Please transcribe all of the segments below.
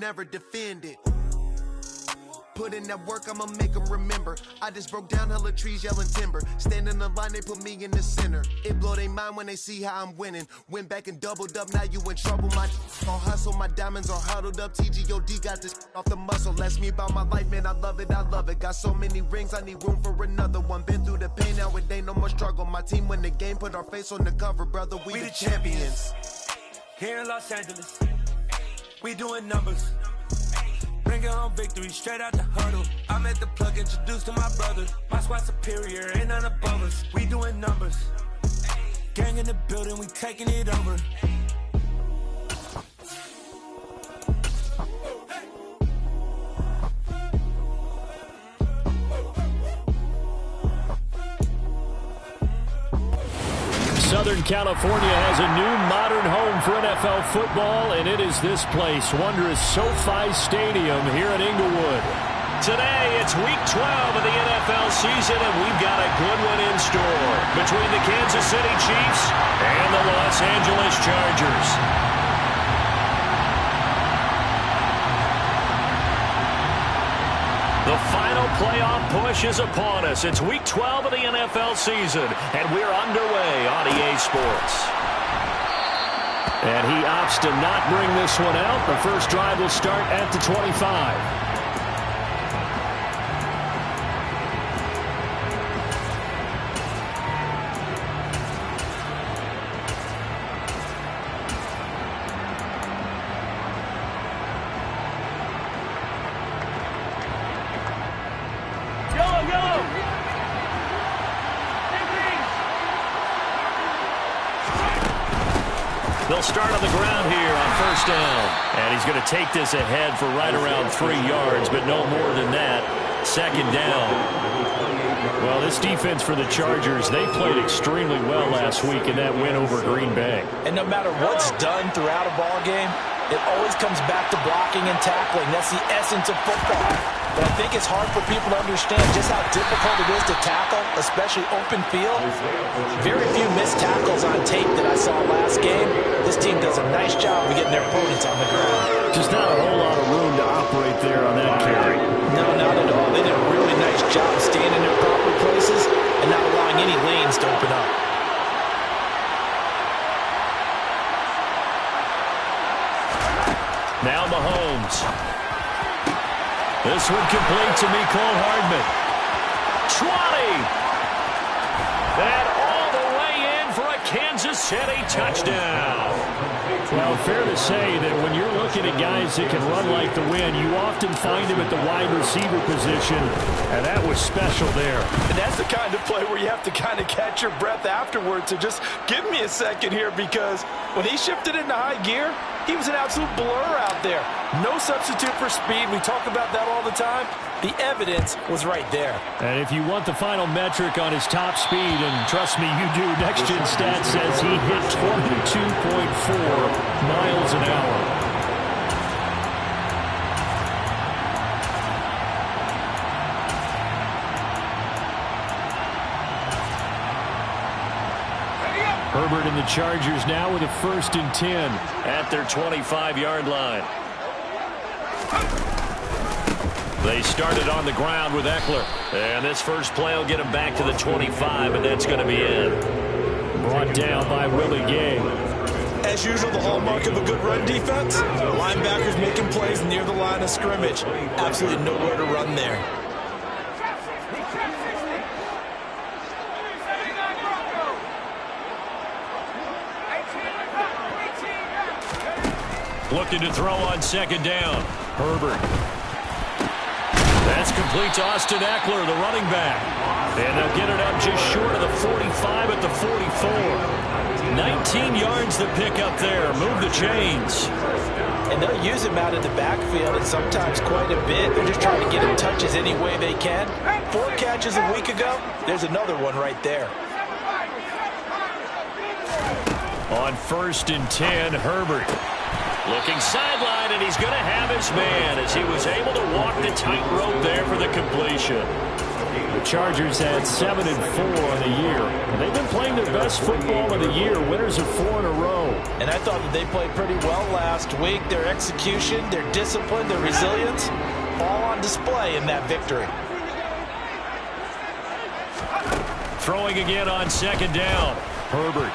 never defend it. Put in that work, I'ma make them remember. I just broke down hella trees, yelling timber. Stand in the line, they put me in the center. It blow their mind when they see how I'm winning. Went back and doubled up, now you in trouble. My on hustle, my diamonds are huddled up. TGOD got this off the muscle. Ask me about my life, man, I love it, I love it. Got so many rings, I need room for another one. Been through the pain, now it ain't no more struggle. My team win the game, put our face on the cover, brother, we the champions. Here in Los Angeles, we doing numbers. Bringing home victory straight out the huddle. I'm at the plug, introduced to my brothers. My squad superior, ain't none above us. We doing numbers. Gang in the building, we taking it over. Southern California has a new modern home for NFL football, and it is this place, wondrous SoFi Stadium here in Inglewood. Today, it's Week 12 of the NFL season, and we've got a good one in store between the Kansas City Chiefs and the Los Angeles Chargers. The final playoff push is upon us. It's Week 12 of the NFL season, and we're underway on EA Sports. And he opts to not bring this one out. The first drive will start at the 25. They'll start on the ground here on first down. And he's going to take this ahead for right around 3 yards, but no more than that. Second down. Well, this defense for the Chargers, they played extremely well last week in that win over Green Bay. And no matter what's done throughout a ball game, it always comes back to blocking and tackling. That's the essence of football. But I think it's hard for people to understand just how difficult it is to tackle, especially open field. Very few missed tackles on tape that I saw last game. This team does a nice job of getting their opponents on the ground. Just not a whole lot of room to operate there on that carry. No, not at all. They did a really nice job staying in their proper places and not allowing any lanes to open up. Now Mahomes. This one complete to Mecole Hardman. 20. And all the way in for a Kansas City touchdown. Well, fair to say that when you're looking at guys that can run like the wind, you often find them at the wide receiver position, and that was special there. And that's the kind of play where you have to kind of catch your breath afterwards. So just give me a second here, because when he shifted into high gear, he was an absolute blur out there. No substitute for speed. We talk about that all the time. The evidence was right there. And if you want the final metric on his top speed, and trust me, you do, Next Gen Stats says he hit 22.4 miles an hour. Herbert and the Chargers now with a 1st and 10 at their 25-yard line. They started on the ground with Eckler. And this first play will get him back to the 25, and that's going to be it. Brought down by Willie Gay. As usual, the hallmark of a good run defense, linebackers making plays near the line of scrimmage. Absolutely nowhere to run there. Looking to throw on second down. Herbert. That's complete to Austin Eckler, the running back. And they'll get it up just short of the 45 at the 44. 19 yards to pick up there. Move the chains. And they'll use him out in the backfield, and sometimes quite a bit. They're just trying to get him touches any way they can. 4 catches a week ago. There's another one right there. On 1st and 10, Herbert. Looking sideline, and he's going to have his man as he was able to walk the tightrope there for the completion. The Chargers had 7-4 on the year. And they've been playing their best football of the year. Winners of 4 in a row. And I thought that they played pretty well last week. Their execution, their discipline, their resilience, all on display in that victory. Throwing again on 2nd down. Herbert.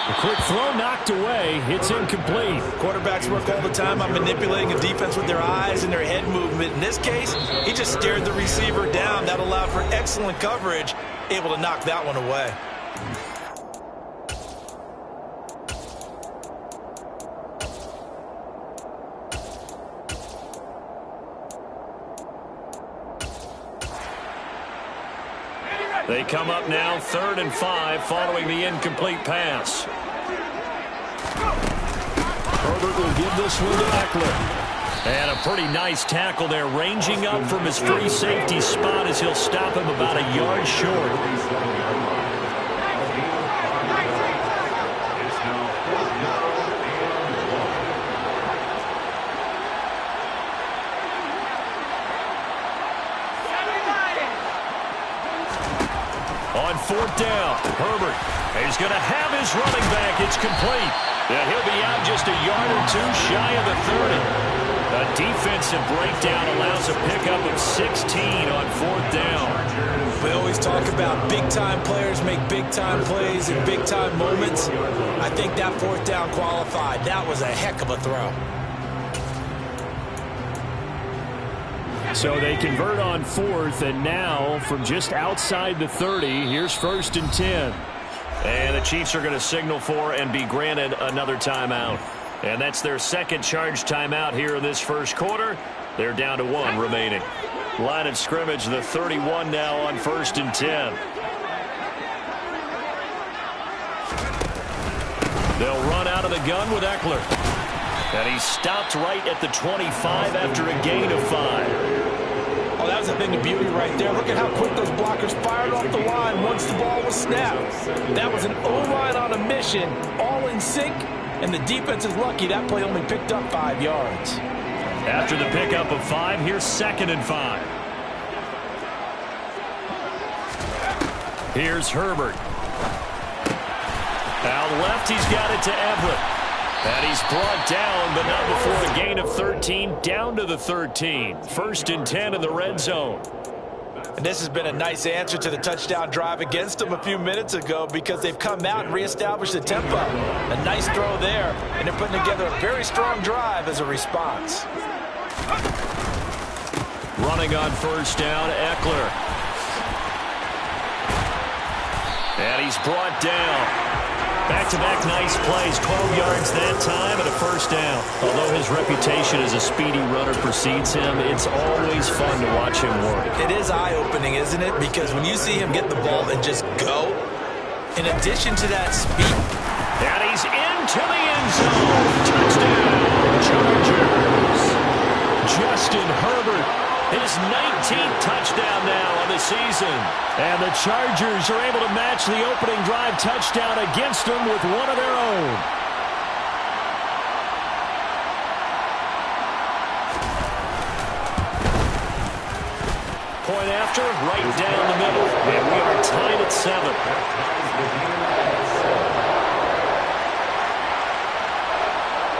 A quick throw knocked away. It's incomplete. Quarterbacks work all the time on manipulating a defense with their eyes and their head movement. In this case, he just stared the receiver down. That allowed for excellent coverage, able to knock that one away. They come up now 3rd and 5 following the incomplete pass. Herbert will give this one to Eckler. And a pretty nice tackle there, ranging up from his free safety spot as he'll stop him about a yard short. On 4th down, Herbert is going to have his running back. It's complete. Yeah, he'll be out just a yard or two shy of the 30. A defensive breakdown allows a pickup of 16 on 4th down. We always talk about big-time players make big-time plays in big-time moments. I think that 4th down qualified. That was a heck of a throw. So they convert on 4th, and now from just outside the 30, here's 1st and 10. And the Chiefs are going to signal for and be granted another timeout. And that's their 2nd charge timeout here in this 1st quarter. They're down to 1 remaining. Line of scrimmage, the 31 now on 1st and 10. They'll run out of the gun with Eckler. And he stopped right at the 25 after a gain of 5. Oh, that was a thing of beauty right there. Look at how quick those blockers fired off the line once the ball was snapped. That was an O-line on a mission, all in sync, and the defense is lucky that play only picked up 5 yards. After the pickup of 5, here's 2nd and 5. Here's Herbert. Out left, he's got it to Everett. And he's brought down, but not before a gain of 13, down to the 13. 1st and 10 in the red zone. And this has been a nice answer to the touchdown drive against them a few minutes ago because they've come out and reestablished the tempo. A nice throw there, and they're putting together a very strong drive as a response. Running on 1st down, Eckler. And he's brought down. Back-to-back nice plays, 12 yards that time and a 1st down. Although his reputation as a speedy runner precedes him, it's always fun to watch him work. It is eye-opening, isn't it? Because when you see him get the ball and just go, in addition to that speed. And he's into the end zone. Touchdown, Chargers. Justin Herbert. His 19th touchdown now on the season. And the Chargers are able to match the opening drive touchdown against them with one of their own. Point after, right down the middle. And we are tied at 7.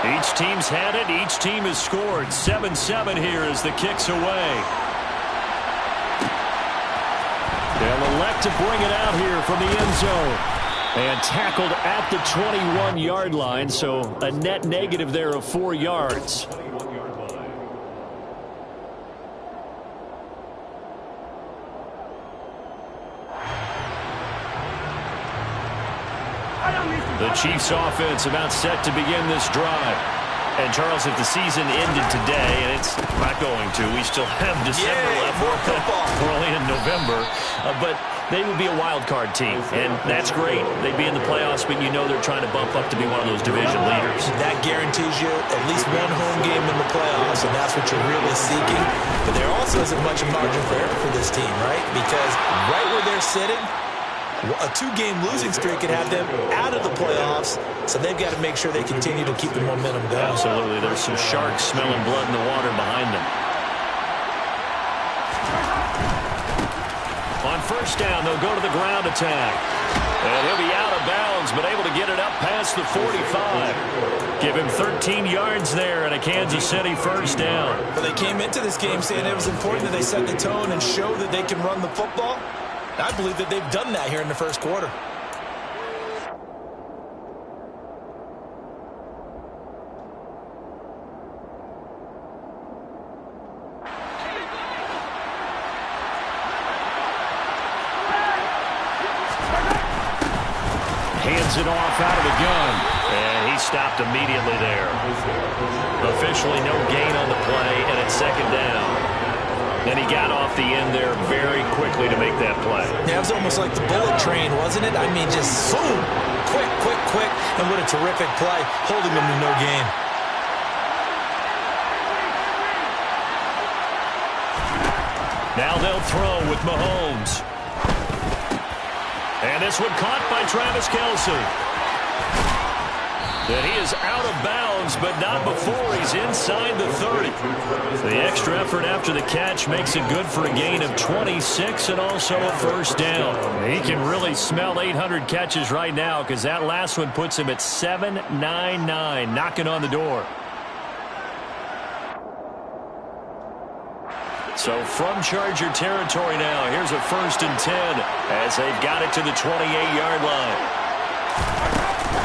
Each team's had it. Each team has scored. 7-7 here as the kick's away. They'll elect to bring it out here from the end zone. And tackled at the 21-yard line, so a net negative there of 4 yards. The Chiefs offense about set to begin this drive. And Charles, if the season ended today, and it's not going to, we still have December left. We're only in November. But they would be a wild card team, and that's great. They'd be in the playoffs, but you know they're trying to bump up to be one of those division leaders. That guarantees you at least one home game in the playoffs, and that's what you're really seeking. But there also isn't much margin for error for this team, right? Because right where they're sitting, a 2-game losing streak could have them out of the playoffs, so they've got to make sure they continue to keep the momentum going. Absolutely. There's some sharks smelling blood in the water behind them. On first down, they'll go to the ground attack. And he'll be out of bounds, but able to get it up past the 45. Give him 13 yards there and a Kansas City first down. Well, they came into this game saying it was important that they set the tone and show that they can run the football. I believe that they've done that here in the first quarter. Hands it off out of the gun. And he stopped immediately there. Officially no gain on the play, and it's second down. Then he got off the end there very quickly to make that play. Yeah, it was almost like the bullet train, wasn't it? I mean, just boom, quick, quick, quick, and what a terrific play, holding him to no gain. Now they'll throw with Mahomes. And this one caught by Travis Kelce. And he is out of bounds, but not before he's inside the 30. The extra effort after the catch makes it good for a gain of 26 and also a first down. He can really smell 800 catches right now because that last one puts him at 799, knocking on the door. So from Charger territory now, here's a 1st and 10 as they've got it to the 28-yard line.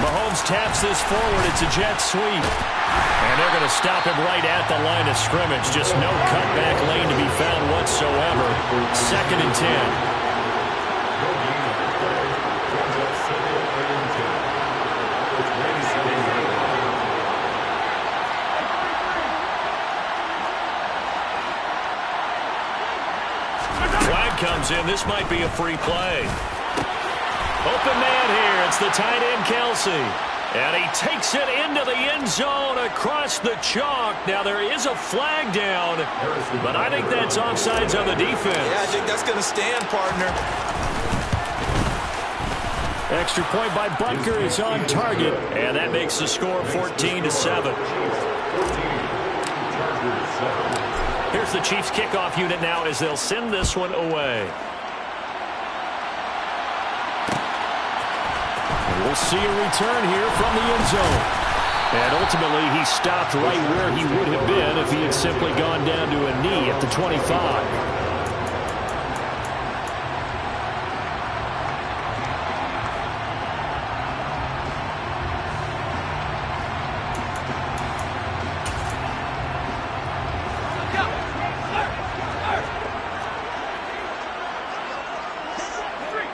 Mahomes taps this forward. It's a jet sweep. And they're going to stop him right at the line of scrimmage. Just no cutback lane to be found whatsoever. 2nd and 10. Comes in. This might be a free play. Open man here. It's the tight end, Kelce. And he takes it into the end zone across the chalk. Now, there is a flag down, but I think that's offsides on the defense. Yeah, I think that's going to stand, partner. Extra point by Butker is on target, and that makes the score 14-7. Here's the Chiefs kickoff unit now as they'll send this one away. And we'll see a return here from the end zone. And ultimately, he stopped right where he would have been if he had simply gone down to a knee at the 25.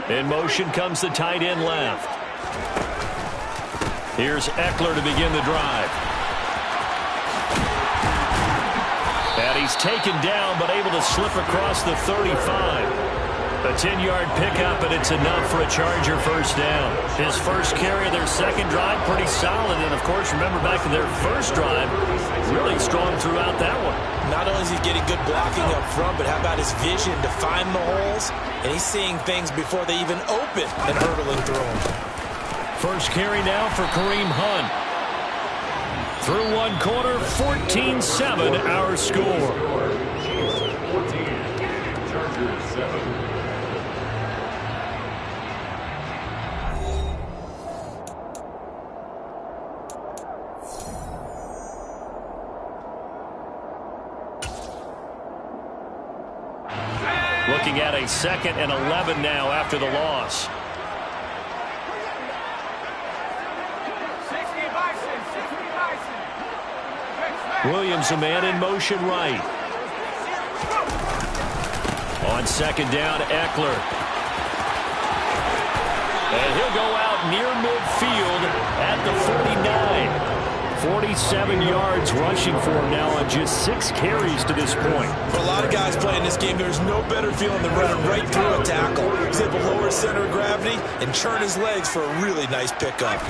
In motion comes the tight end left. Here's Eckler to begin the drive. And he's taken down, but able to slip across the 35. A 10-yard pickup, and it's enough for a Charger first down. His first carry of their second drive, pretty solid. And, of course, remember back to their first drive, really strong throughout that one. Not only is he getting good blocking up front, but how about his vision to find the holes? And he's seeing things before they even open and hurdling through them. First carry now for Kareem Hunt. Through one quarter, 14-7 our score. Chargers 7. Looking at a 2nd and 11 now after the loss. Williams, a man in motion right. On 2nd down, Eckler. And he'll go out near midfield at the 49. 47 yards rushing for him now on just 6 carries to this point. For a lot of guys playing this game, there's no better feeling than running right through a tackle. He's able to lower his center of gravity and churn his legs for a really nice pickup.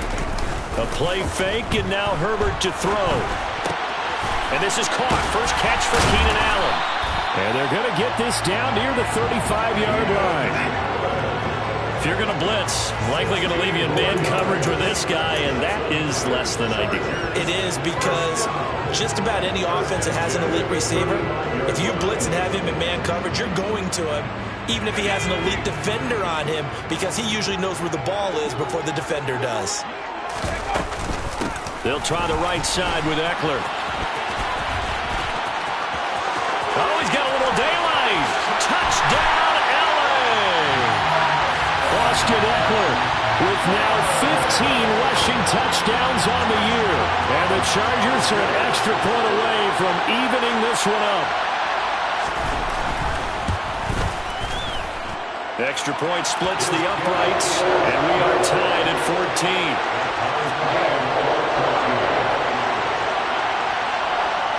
A play fake, and now Herbert to throw. And this is caught. First catch for Keenan Allen. And they're going to get this down near the 35-yard line. If you're going to blitz, likely going to leave you in man coverage with this guy, and that is less than ideal. It is, because just about any offense that has an elite receiver, if you blitz and have him in man coverage, you're going to him. even if he has an elite defender on him, because he usually knows where the ball is before the defender does. They'll try the right side with Eckler. Oh, he's got a little daylight. Touchdown, L.A. Austin Eckler with now 15 rushing touchdowns on the year. And the Chargers are an extra point away from evening this one up. Extra point splits the uprights, and we are tied at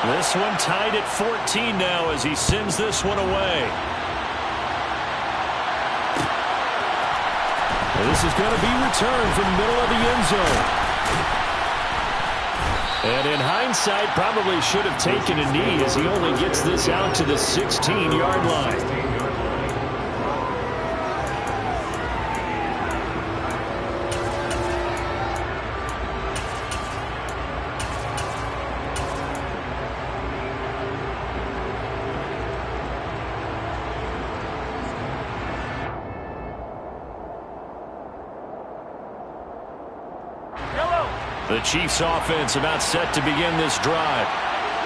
14. This one tied at 14 now as he sends this one away. And this is going to be returned from the middle of the end zone. And in hindsight, probably should have taken a knee as he only gets this out to the 16-yard line. The Chiefs offense about set to begin this drive.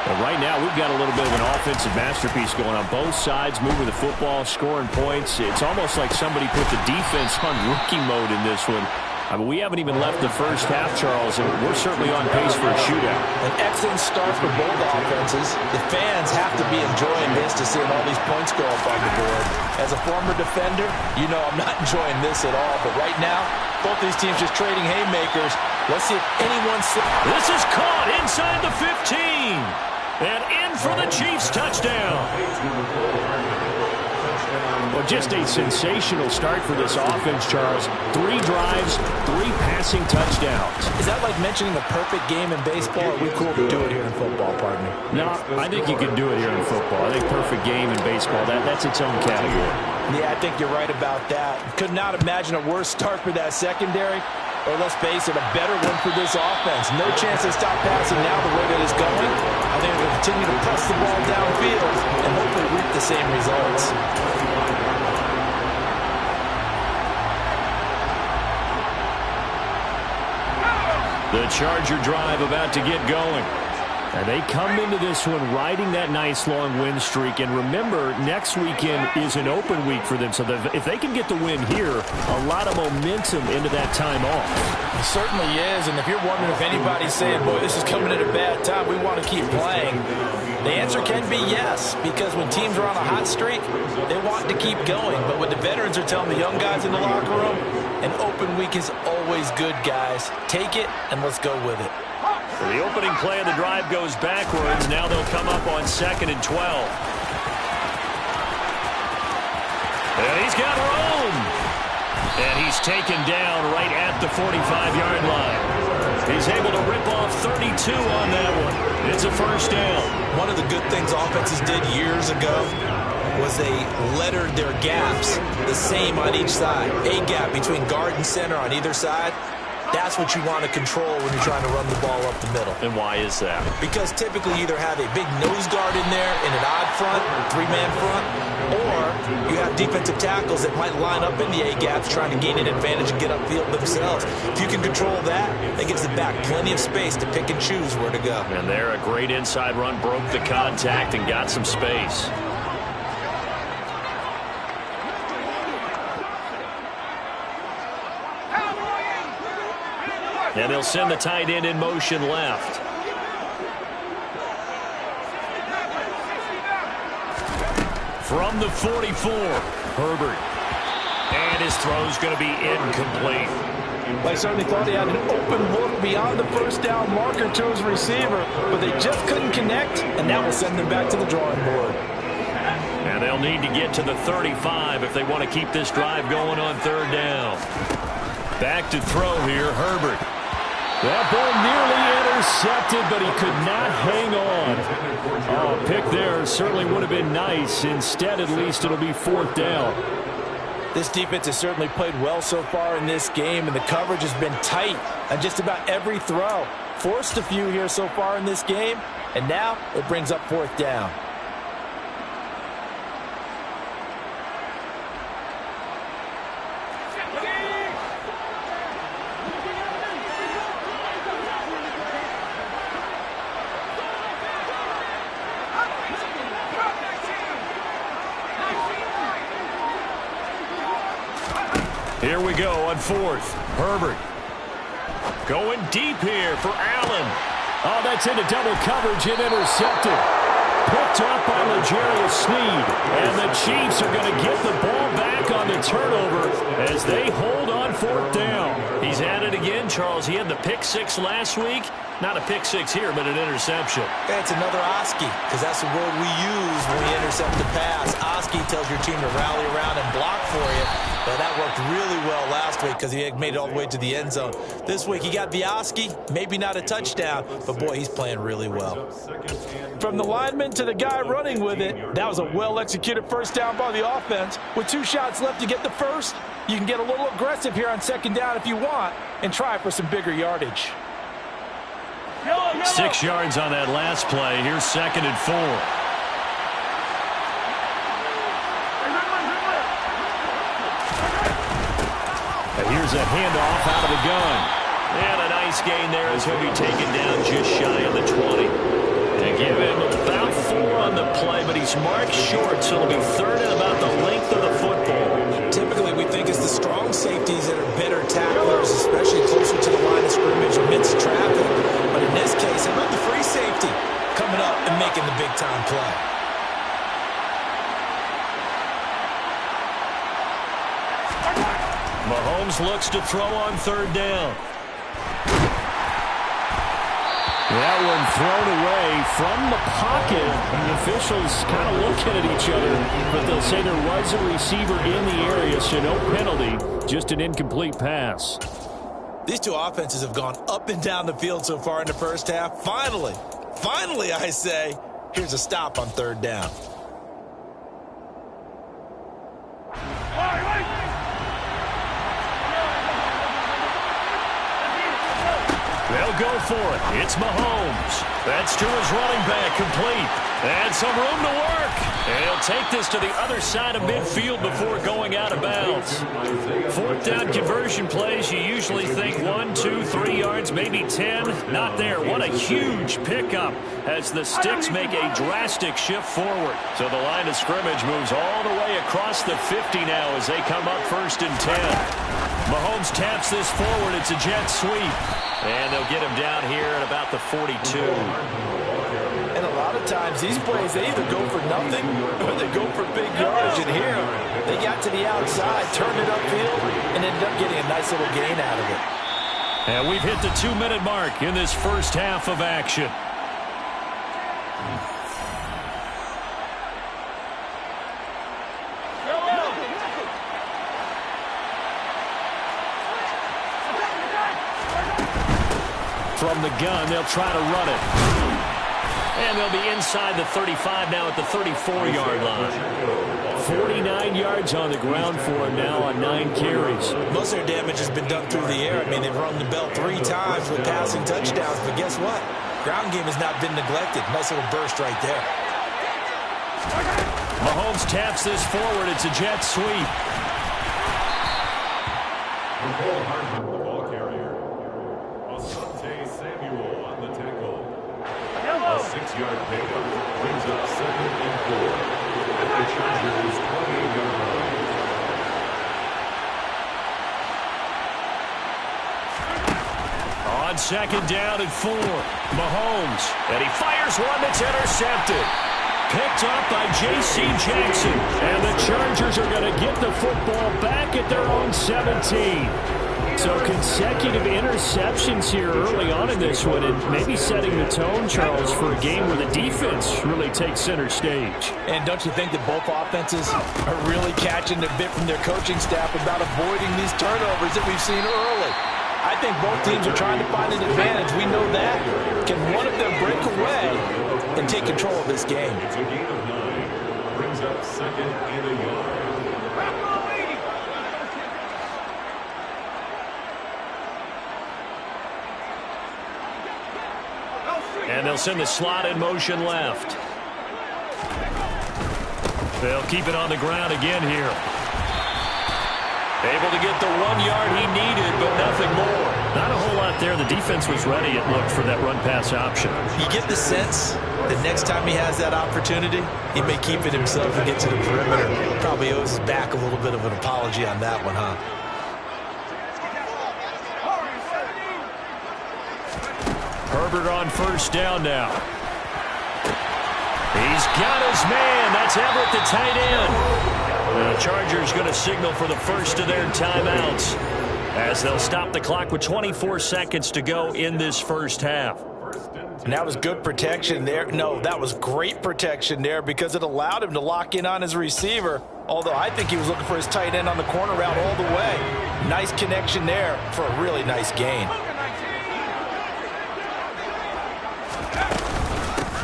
But right now we've got a little bit of an offensive masterpiece going on both sides, moving the football, scoring points. It's almost like somebody put the defense on rookie mode in this one. I mean, we haven't even left the first half, Charles, and we're certainly on pace for a shootout. An excellent start for both offenses. The fans have to be enjoying this to seeing all these points go up on the board. As a former defender, you know I'm not enjoying this at all. But right now, both these teams just trading haymakers. Let's see if anyone... This is caught inside the 15. And in for the Chiefs touchdown. Well, just a sensational start for this offense, Charles. 3 drives, 3 passing touchdowns. Is that like mentioning the perfect game in baseball? Or are we cool to do it here in football, partner? No, I think you can do it here in football. I think perfect game in baseball, that's its own category. Yeah, I think you're right about that. Could not imagine a worse start for that secondary. Or let's face it, a better one for this offense. No chance to stop passing now the way that it's going. I think we'll continue to press the ball downfield and hopefully reap the same results. The Charger drive about to get going. And they come into this one riding that nice long win streak. And remember, next weekend is an open week for them. So if they can get the win here, a lot of momentum into that time off. It certainly is. And if you're wondering if anybody's saying, boy, this is coming at a bad time, we want to keep playing, the answer can be yes. Because when teams are on a hot streak, they want to keep going. But what the veterans are telling the young guys in the locker room, an open week is always good, guys. Take it, and let's go with it. The opening play of the drive goes backwards. Now they'll come up on 2nd and 12. And he's got room. And he's taken down right at the 45-yard line. He's able to rip off 32 on that one. It's a first down. One of the good things offenses did years ago was they lettered their gaps the same on each side. A gap between guard and center on either side. That's what you want to control when you're trying to run the ball up the middle. And why is that? Because typically you either have a big nose guard in there in an odd front, 3-man front, or you have defensive tackles that might line up in the A-gaps trying to gain an advantage and get upfield themselves. If you can control that, that gives the back plenty of space to pick and choose where to go. And there, a great inside run, broke the contact and got some space. And they'll send the tight end in motion left. From the 44, Herbert. And his throw's going to be incomplete. I certainly thought he had an open look beyond the first down marker to his receiver, but they just couldn't connect, and that will send them back to the drawing board. And they'll need to get to the 35 if they want to keep this drive going on 3rd down. Back to throw here, Herbert. That ball nearly intercepted, but he could not hang on. Oh, a pick there certainly would have been nice. Instead, at least, it'll be 4th down. This defense has certainly played well so far in this game, and the coverage has been tight on just about every throw. Forced a few here so far in this game, and now it brings up 4th down. Here we go on fourth. Herbert going deep here for Allen. Oh, that's into double coverage and intercepted. Picked up by L'Jarius Sneed. And the Chiefs are going to get the ball back on the turnover as they hold on fourth down. He's at it again, Charles. He had the pick six last week. Not a pick six here, but an interception. It's another Oski, because that's the word we use when we intercept the pass. Oski tells your team to rally around and block for you. But that worked really well last week because he had made it all the way to the end zone. This week he got the Oski, maybe not a touchdown, but boy, he's playing really well. From the lineman to the guy running with it, that was a well-executed first down by the offense. With 2 shots left to get the first, you can get a little aggressive here on second down if you want and try for some bigger yardage. 6 yards on that last play. Here's 2nd and 4. And here's a handoff out of the gun. And a nice gain there as he'll be taken down just shy of the 20. They give him about 4 on the play, but he's marked short, so it'll be 3rd and about the length of the football. Typically, we think it's the strong safeties that are better tacklers, especially closer to the line of scrimmage amidst traffic. But in this case, how about the free safety coming up and making the big-time play? Mahomes looks to throw on 3rd down. That one thrown away from the pocket. The officials kind of looking at each other, but they'll say there was a receiver in the area, so no penalty, just an incomplete pass. These two offenses have gone up and down the field so far in the first half. Finally, I say, here's a stop on 3rd down. They'll go for it. It's Mahomes. That's to his running back, complete. And some room to work. And he'll take this to the other side of midfield before going out of bounds. 4th down conversion plays, you usually think 1, 2, 3 yards, maybe 10. Not there. What a huge pickup as the sticks make a drastic shift forward. So the line of scrimmage moves all the way across the 50 now as they come up 1st and 10. Mahomes taps this forward. It's a jet sweep. And they'll get him down here at about the 42. And a lot of times these plays, they either go for nothing or they go for big yardage. And here, they got to the outside, turned it upfield, and ended up getting a nice little gain out of it. And we've hit the 2-minute mark in this first half of action. From the gun, they'll try to run it. And they'll be inside the 35 now at the 34-yard line. 49 yards on the ground for him now on 9 carries. Most of their damage has been done through the air. I mean, they've rung the bell 3 times with passing touchdowns. But guess what? Ground game has not been neglected. Nice little burst right there. Mahomes taps this forward. It's a jet sweep. A 6-yard pickup brings up 2nd and 4 at the Chargers' 28-yard line. On 2nd down and 4, Mahomes, and he fires one that's intercepted. Picked up by J.C. Jackson, and the Chargers are going to get the football back at their own 17. So consecutive interceptions here early on in this one, and maybe setting the tone, Charles, for a game where the defense really takes center stage. And don't you think that both offenses are really catching the bit from their coaching staff about avoiding these turnovers that we've seen early? I think both teams are trying to find an advantage. We know that. Can one of them break away and take control of this game? It's a gain of 9. Brings up 2nd and a yard. And they'll send the slot in motion left. They'll keep it on the ground again here. Able to get the 1 yard he needed, but nothing more. Not a whole lot there. The defense was ready, it looked, for that run-pass option. You get the sense that next time he has that opportunity, he may keep it himself and get to the perimeter. Probably owes his back a little bit of an apology on that one, huh? Herbert on first down now. He's got his man. That's Everett, the tight end. The Chargers going to signal for the first of their timeouts as they'll stop the clock with 24 seconds to go in this first half. And that was good protection there. No, that was great protection there because it allowed him to lock in on his receiver. Although I think he was looking for his tight end on the corner route all the way. Nice connection there for a really nice gain.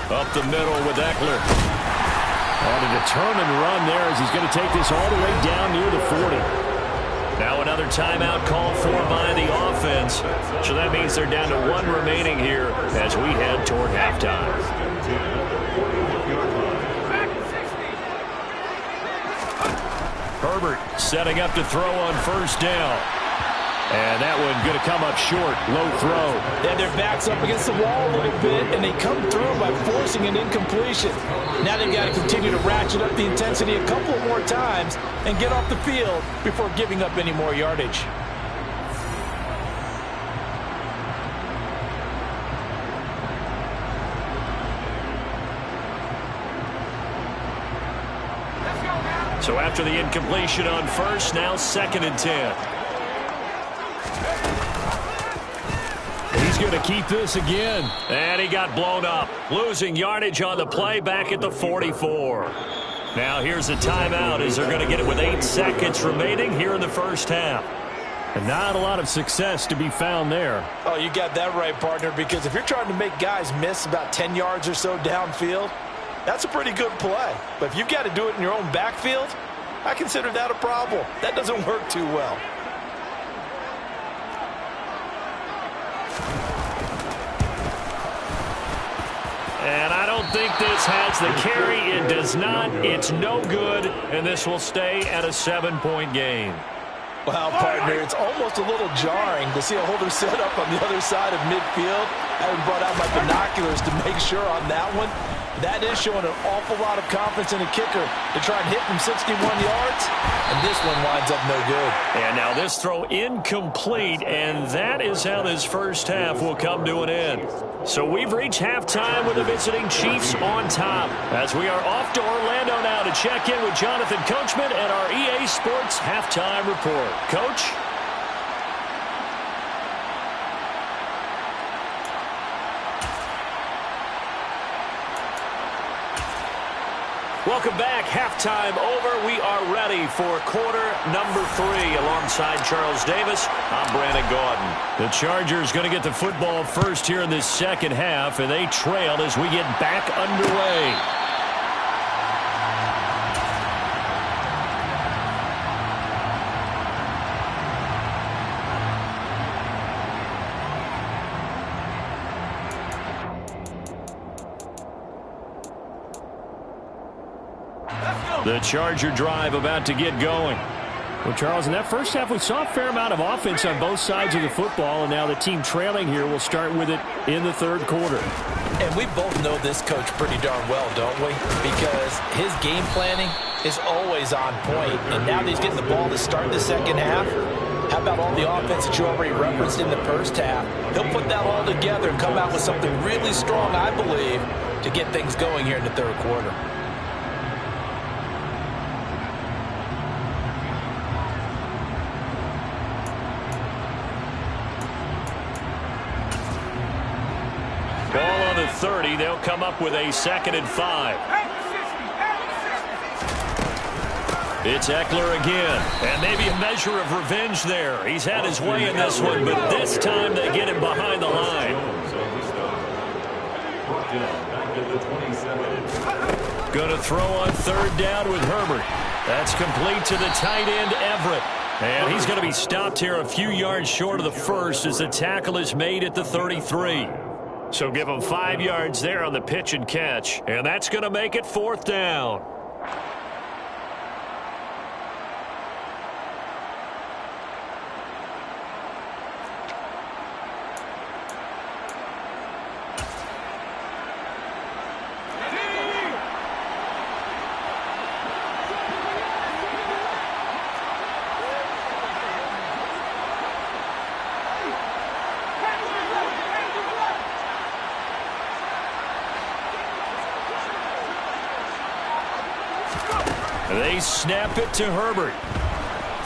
Up the middle with Eckler. On a determined run there as he's going to take this all the way down near the 40. Now another timeout called for by the offense. So that means they're down to one remaining here as we head toward halftime. Herbert setting up to throw on first down. And that one going to come up short. Low throw. Then their back's up against the wall a little bit, and they come through by forcing an incompletion. Now they've got to continue to ratchet up the intensity a couple of more times and get off the field before giving up any more yardage. So after the incompletion on first, now 2nd and 10. He's going to keep this again. And he got blown up. Losing yardage on the play back at the 44. Now here's a timeout as they're going to get it with 8 seconds remaining here in the first half. And not a lot of success to be found there. Oh, you got that right, partner, because if you're trying to make guys miss about 10 yards or so downfield, that's a pretty good play. But if you've got to do it in your own backfield, I consider that a problem. That doesn't work too well. And I don't think this has the carry. It does not. It's no good. And this will stay at a 7-point game. Wow, partner, it's almost a little jarring to see a holder set up on the other side of midfield. I haven't brought out my binoculars to make sure on that one. That is showing an awful lot of confidence in a kicker to try and hit from 61 yards. And this one winds up no good. And now this throw incomplete. And that is how this first half will come to an end. So we've reached halftime with the visiting Chiefs on top. As we are off to Orlando now to check in with Jonathan Coachman and our EA Sports Halftime Report. Coach? Welcome back. Halftime over. We are ready for quarter number 3. Alongside Charles Davis, I'm Brandon Gaudin. The Chargers going to get the football first here in this second half, and they trail as we get back underway. The Charger drive about to get going. Well, Charles, in that first half, we saw a fair amount of offense on both sides of the football, and now the team trailing here will start with it in the third quarter. And we both know this coach pretty darn well, don't we? Because his game planning is always on point. And now that he's getting the ball to start the second half, how about all the offense that you already referenced in the first half? He'll put that all together and come out with something really strong, I believe, to get things going here in the third quarter. Ball on the 30. They'll come up with a 2nd and 5. It's Eckler again. And maybe a measure of revenge there. He's had his way in this one, but this time they get him behind the line. Going to throw on 3rd down with Herbert. That's complete to the tight end, Everett. And he's going to be stopped here a few yards short of the first as the tackle is made at the 33. So give him 5 yards there on the pitch and catch. And that's going to make it 4th down. They snap it to Herbert.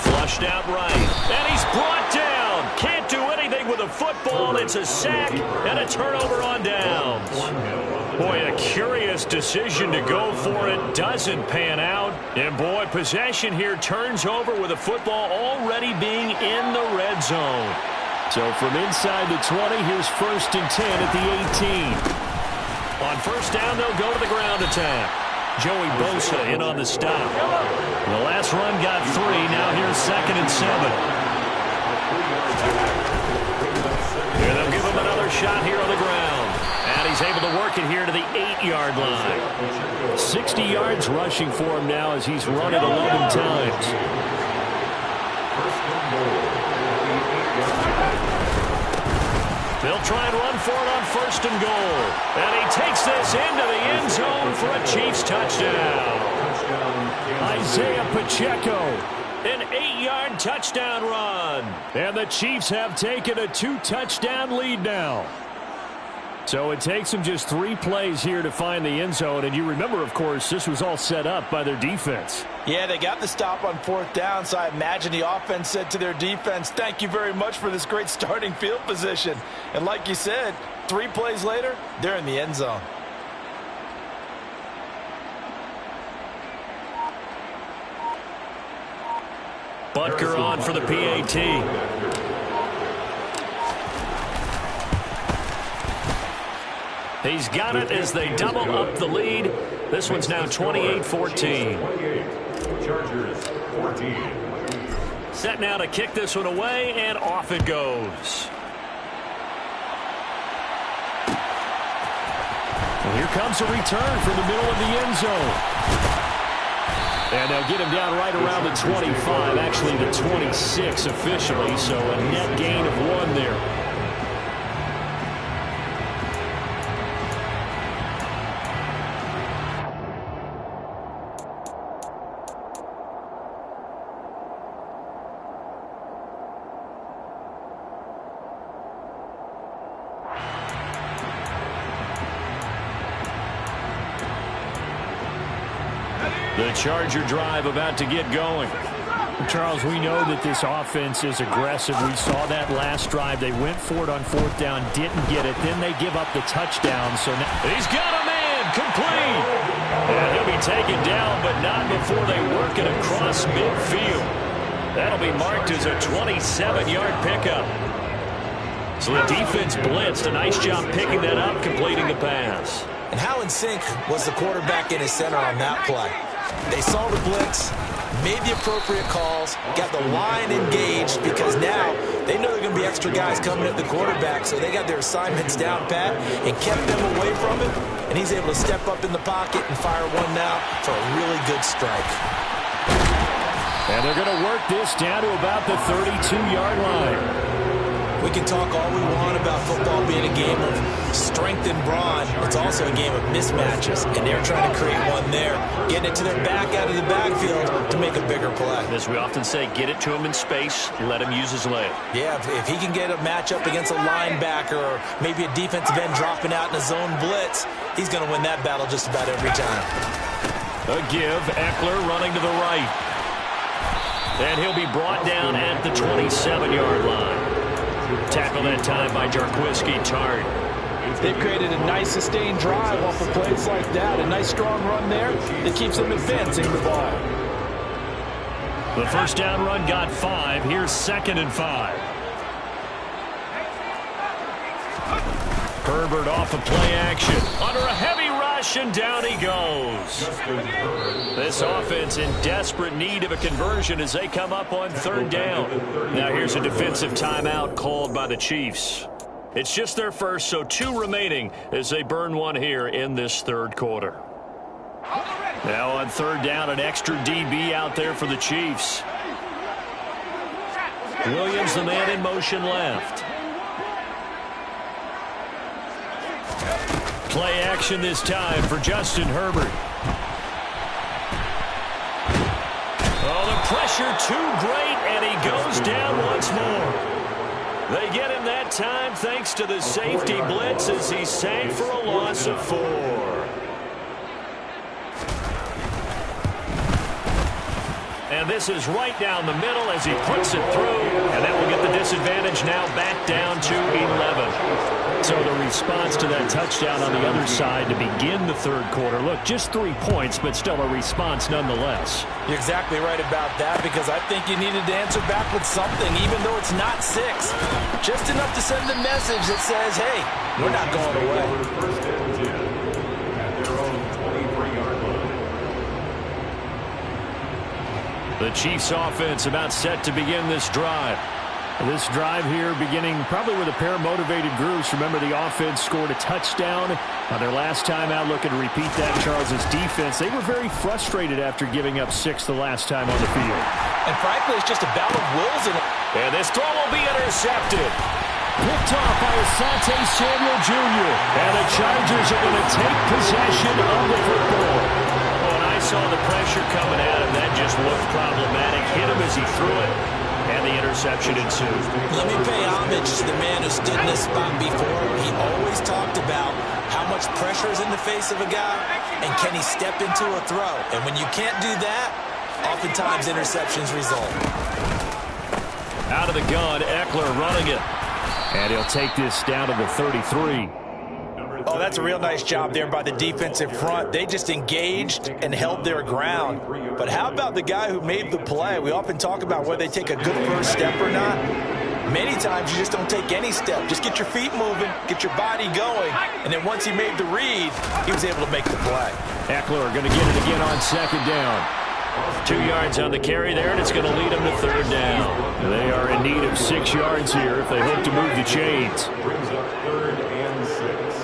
Flushed out right. And he's brought down. Can't do anything with a football. It's a sack and a turnover on downs. Boy, a curious decision to go for it. Doesn't pan out. And, boy, possession here turns over with a football already being in the red zone. So from inside the 20, here's 1st and 10 at the 18. On first down, they'll go to the ground attack. Joey Bosa in on the stop. The last run got 3. Now here's 2nd and 7. Here they'll give him another shot here on the ground. And he's able to work it here to the 8-yard line. 60 yards rushing for him now as he's run it 11 times. They'll try and run for it on 1st and goal. And he takes this into the end zone for a Chiefs touchdown. Isaiah Pacheco, an 8-yard touchdown run. And the Chiefs have taken a 2-touchdown lead now. So it takes them just 3 plays here to find the end zone. And you remember, of course, this was all set up by their defense. Yeah, they got the stop on 4th down, so I imagine the offense said to their defense, thank you very much for this great starting field position. And like you said, 3 plays later, they're in the end zone. Butker on for the PAT. He's got it as they double up the lead. This one's now 28-14. Chargers 14. Set now to kick this one away, and off it goes. And here comes a return from the middle of the end zone. And they'll get him down right around the 25, actually the 26 officially, so a net gain of 1 there. The Charger drive about to get going. Charles, we know that this offense is aggressive. We saw that last drive. They went for it on 4th down, didn't get it. Then they give up the touchdown. So now he's got a man complete. And he'll be taken down, but not before they work it across midfield. That'll be marked as a 27-yard pickup. So the defense blitzed. A nice job picking that up, completing the pass. And how in sync was the quarterback in his center on that play? They saw the blitz, made the appropriate calls, got the line engaged because now they know there are going to be extra guys coming at the quarterback, so they got their assignments down pat and kept them away from it, and he's able to step up in the pocket and fire one now for a really good strike. And they're going to work this down to about the 32-yard line. We can talk all we want about football being a game of strength and brawn. It's also a game of mismatches, and they're trying to create one there, getting it to their back out of the backfield to make a bigger play. As we often say, get it to him in space, let him use his leg. Yeah, if he can get a matchup against a linebacker or maybe a defensive end dropping out in a zone blitz, he's going to win that battle just about every time. A give, Eckler running to the right. And he'll be brought down at the 27-yard line. Tackle that time by Jarquiski Tart. They've created a nice sustained drive off of plays like that. A nice strong run there that keeps them advancing the ball. The first down run got 5. Here's 2nd and 5. Herbert off of play action. Under a heavy rush, and down he goes. This offense in desperate need of a conversion as they come up on 3rd down. Now here's a defensive timeout called by the Chiefs. It's just their first, so 2 remaining as they burn one here in this 3rd quarter. Now on 3rd down, an extra DB out there for the Chiefs. Williams, the man in motion left. Play action this time for Justin Herbert. Oh, the pressure too great, and he goes down once more. They get him that time thanks to the safety blitz as he sank for a loss of 4. And this is right down the middle as he puts it through. And that will get the disadvantage now back down to 11. So the response to that touchdown on the other side to begin the third quarter. Look, just 3 points, but still a response nonetheless. You're exactly right about that, because I think you needed to answer back with something, even though it's not 6. Just enough to send a message that says, hey, we're not going away. First and 10 at their own 23-yard line. The Chiefs offense about set to begin this drive. This drive here beginning probably with a pair of motivated groups. Remember, the offense scored a touchdown on their last time out. Looking to repeat that. Charles's defense, they were very frustrated after giving up 6 the last time on the field. And frankly, it's just a battle of wills. And this throw will be intercepted. Picked off by Asante Samuel Jr. And the Chargers are going to take possession of the football. Oh, and I saw the pressure coming at him. That just looked problematic. Hit him as he threw it. And the interception ensued. Let me pay homage to the man who stood in this spot before. He always talked about how much pressure is in the face of a guy and can he step into a throw. And when you can't do that, oftentimes interceptions result. Out of the gun, Eckler running it. And he'll take this down to the 33. Oh, that's a real nice job there by the defensive front. They just engaged and held their ground. But how about the guy who made the play? We often talk about whether they take a good first step or not. Many times you just don't take any step. Just get your feet moving, get your body going, and then once he made the read, he was able to make the play. Eckler going to get it again on second down. 2 yards on the carry there, and it's going to lead them to third down. They are in need of 6 yards here if they hope to move the chains. Brings up 3rd and 6.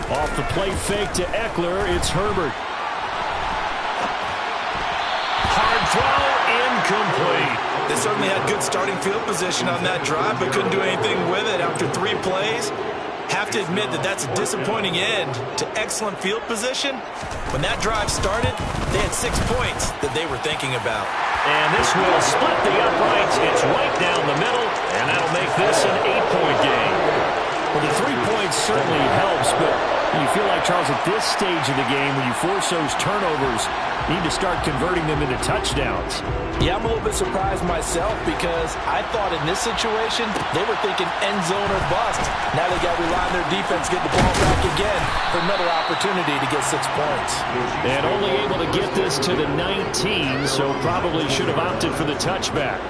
Off the play fake to Eckler, it's Herbert. Hard throw, incomplete. They certainly had good starting field position on that drive, but couldn't do anything with it after 3 plays. Have to admit that that's a disappointing end to excellent field position. When that drive started, they had 6 points that they were thinking about. And this will split the uprights. It's right down the middle, and that'll make this an 8-point game. Well, the 3 points certainly helps, but you feel like, Charles, at this stage of the game, when you force those turnovers, you need to start converting them into touchdowns. Yeah, I'm a little bit surprised myself because I thought in this situation they were thinking end zone or bust. Now they got to rely on their defense, get the ball back again for another opportunity to get 6 points. And only able to get this to the 19, so probably should have opted for the touchback.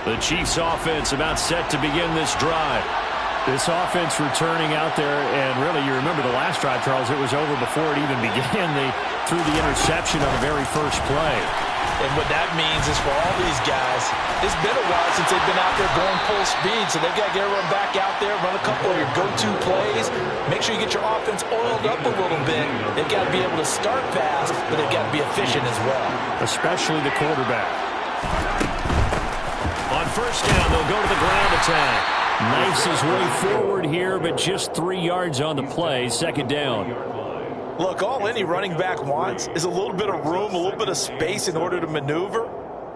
The Chiefs offense about set to begin this drive. This offense returning out there, and really, you remember the last drive, Charles, it was over before it even began. They threw the interception on the very first play. And what that means is for all these guys, it's been a while since they've been out there going full speed, so they've got to get everyone back out there, run a couple of your go-to plays, make sure you get your offense oiled up a little bit. They've got to be able to start fast, but they've got to be efficient as well. Especially the quarterback. On first down, they'll go to the ground attack. Knifes his way forward here, but just 3 yards on the play. Second down. Look, all any running back wants is a little bit of room, a little bit of space in order to maneuver.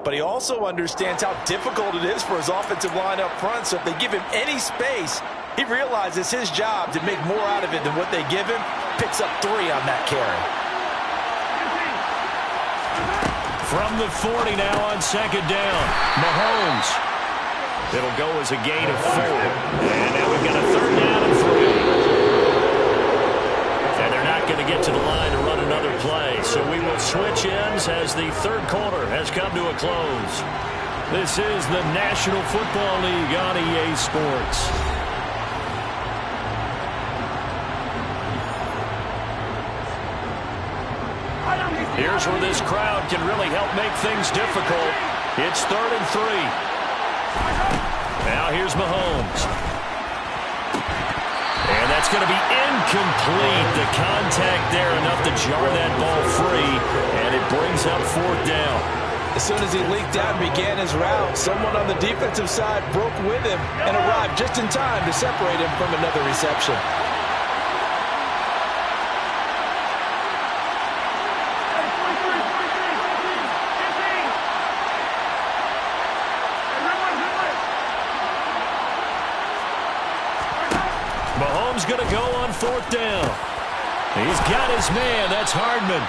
But he also understands how difficult it is for his offensive line up front. So if they give him any space, he realizes his job to make more out of it than what they give him. Picks up 3 on that carry. From the 40 now on second down. Mahomes. It'll go as a gain of 4. And now we've got a third down and 3. And they're not going to get to the line to run another play. So we will switch ends as the third quarter has come to a close. This is the National Football League on EA Sports. Here's where this crowd can really help make things difficult. It's 3rd and 3. Now here's Mahomes. And that's going to be incomplete. The contact there enough to jar that ball free. And it brings up 4th down. As soon as he leaked out and began his route, someone on the defensive side broke with him and arrived just in time to separate him from another reception. Mahomes going to go on 4th down. He's got his man. That's Hardman.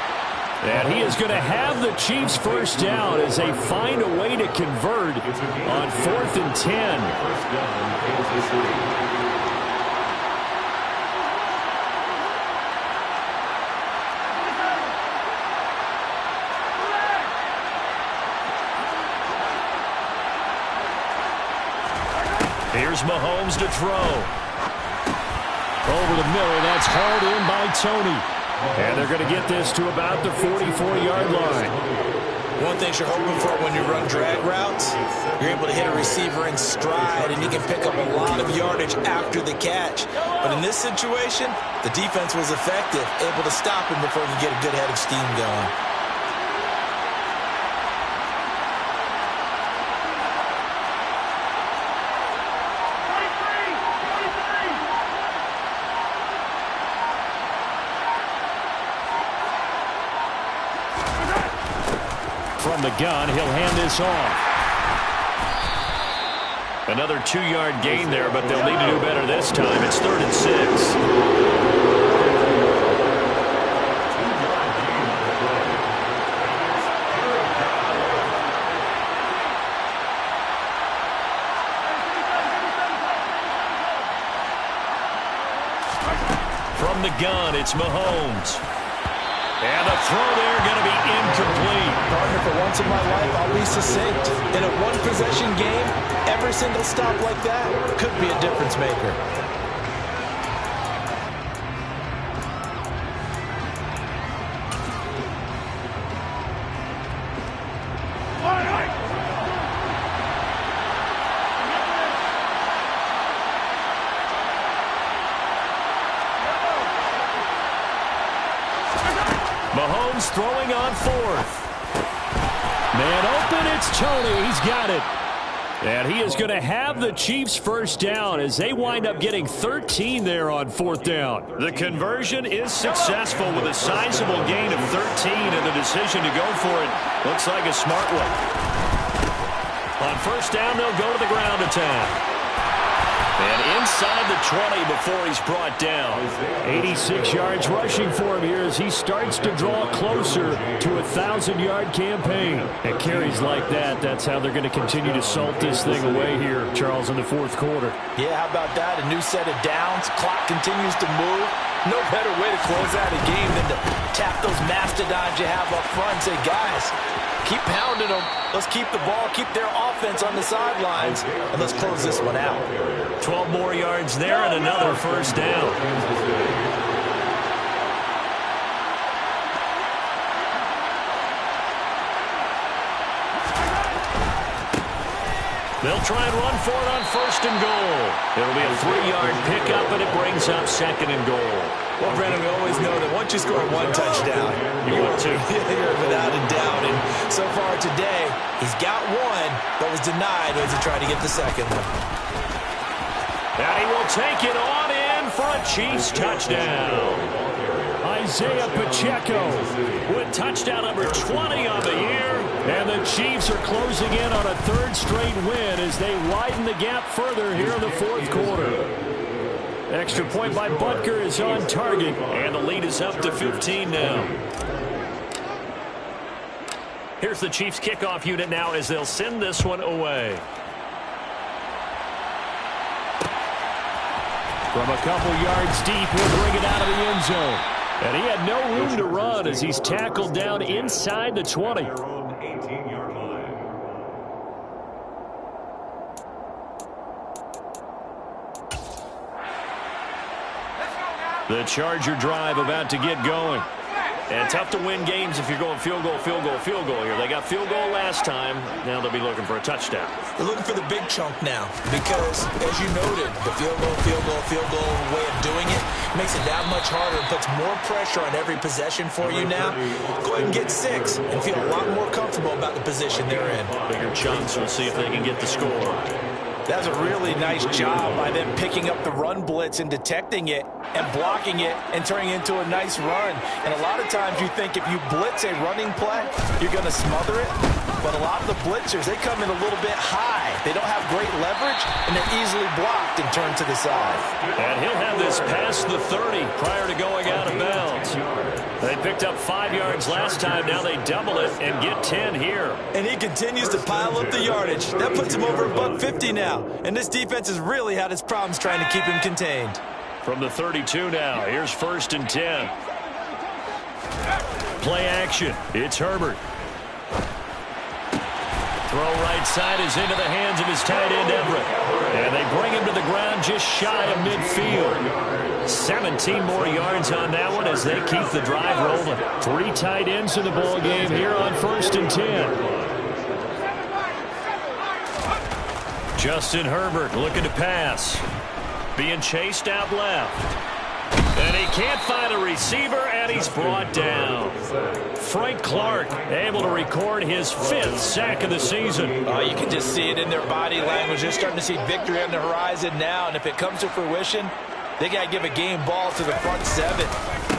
And he is going to have the Chiefs first down as they find a way to convert on 4th and 10. First down, Kansas City. Here's Mahomes to throw. Over the middle, that's hauled in by Tony. And they're going to get this to about the 44-yard line. One thing you're hoping for when you run drag routes, you're able to hit a receiver in stride, and he can pick up a lot of yardage after the catch. But in this situation, the defense was effective, able to stop him before he could get a good head of steam going. From the gun, he'll hand this off. Another 2-yard gain there, but they'll need to do better this time. It's 3rd and 6. From the gun, it's Mahomes. And the throw there going to be incomplete. Partner, for once in my life, I'll be succinct. In a one-possession game, every single stop like that could be a difference maker. Mahomes throwing on 4th. Man open, it's Tony. He's got it. And he is going to have the Chiefs first down as they wind up getting 13 there on 4th down. The conversion is successful with a sizable gain of 13, and the decision to go for it looks like a smart one. On 1st down, they'll go to the ground attack. And inside the 20 before he's brought down. 86 yards rushing for him here as he starts to draw closer to a 1,000-yard campaign. And carries like that, that's how they're going to continue to salt this thing away here, Charles, in the 4th quarter. Yeah, how about that? A new set of downs. Clock continues to move. No better way to close out a game than to tap those mastodons you have up front and say, guys, keep pounding them. Let's keep the ball, keep their offense on the sidelines, and let's close this one out. 12 more yards there and another first down. They'll try and run for it on 1st and goal. It'll be a 3-yard pickup, and it brings up 2nd and goal. Well, Brandon, we always know that once you score one touchdown, you want to. You're without a doubt. And so far today, he's got one, but was denied as he tried to get the second one. And he will take it on in for a Chiefs touchdown. Isaiah Pacheco with touchdown number 20 on the year. And the Chiefs are closing in on a 3rd straight win as they widen the gap further here in the 4th quarter. Extra point by Butker is on target, and the lead is up to 15 now. Here's the Chiefs kickoff unit now as they'll send this one away. From a couple yards deep, he'll bring it out of the end zone. And he had no room to run as he's tackled down inside the 20. The Charger drive about to get going. And tough to win games if you're going field goal, field goal, field goal here. They got field goal last time. Now they'll be looking for a touchdown. They're looking for the big chunk now because, as you noted, the field goal way of doing it makes it that much harder and puts more pressure on every possession for you now. Go ahead and get 6 and feel a lot more comfortable about the position they're in. Bigger chunks. We'll see if they can get the score. That's a really nice job by them picking up the run blitz and detecting it and blocking it and turning it into a nice run. And a lot of times you think if you blitz a running play, you're going to smother it. But a lot of the blitzers, they come in a little bit high. They don't have great leverage, and they're easily blocked and turned to the side. And he'll have this past the 30 prior to going out of bounds. They picked up 5 yards last time. Now they double it and get 10 here. And he continues to pile up the yardage. That puts him over $150 now. And this defense has really had its problems trying to keep him contained. From the 32 now, here's 1st and 10. Play action. It's Herbert. Throw right side is into the hands of his tight end, Everett. And they bring him to the ground just shy of midfield. 17 more yards on that one as they keep the drive rolling. 3 tight ends in the ball game here on 1st and 10. Justin Herbert looking to pass. Being chased out left. And he can't find a receiver, and he's brought down. Frank Clark able to record his 5th sack of the season. Oh, you can just see it in their body language. They're starting to see victory on the horizon now, and if it comes to fruition, they got to give a game ball to the front 7.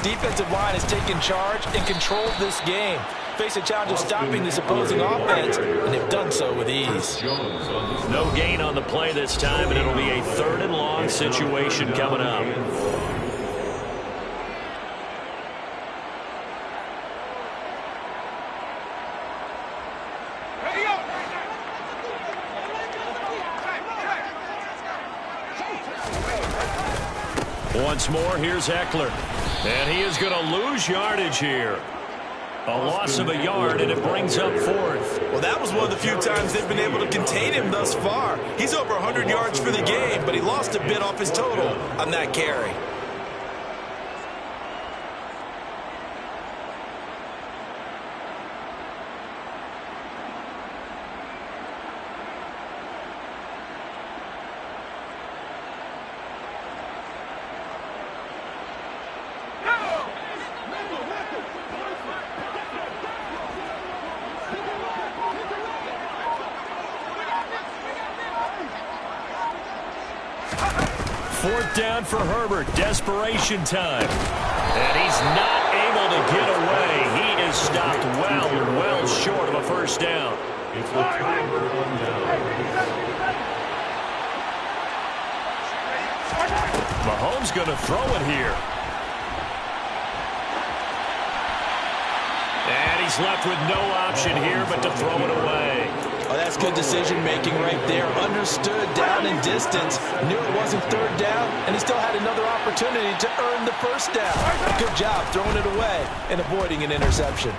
Defensive line has taken charge and controlled this game. Face a challenge of stopping this opposing offense, and they've done so with ease. No gain on the play this time, and it'll be a 3rd and long situation coming up. Once more, here's Eckler. And he is going to lose yardage here. A loss of a yard, and it brings up 4th. Well, that was one of the few times they've been able to contain him thus far. He's over 100 yards for the game, but he lost a bit off his total on that carry. Fourth down for Herbert. Desperation time. And he's not able to get away. He is stopped well short of a first down. Mahomes going to throw it here. And he's left with no option here but to throw it away. Oh, that's good decision-making right there. Understood down and distance. Knew it wasn't 3rd down, and he still had another opportunity to earn the first down. Good job throwing it away and avoiding an interception.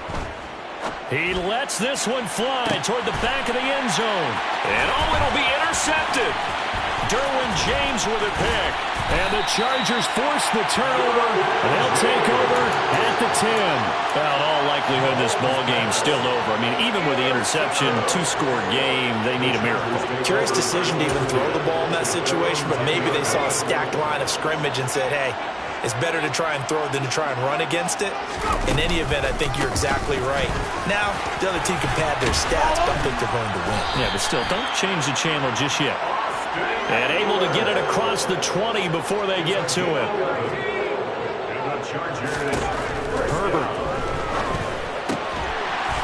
He lets this one fly toward the back of the end zone. And it'll be intercepted. Derwin James with a pick. And the Chargers force the turnover. They'll take over at the 10. Well, in all likelihood, this ball game's still over. I mean, even with the interception, 2-score game, they need a miracle. Curious decision to even throw the ball in that situation, but maybe they saw a stacked line of scrimmage and said, hey, it's better to try and throw than to try and run against it. In any event, I think you're exactly right. Now, the other team can pad their stats, but I think they're going to win. Yeah, but still, don't change the channel just yet. And able to get it across the 20 before they get to it. Herbert.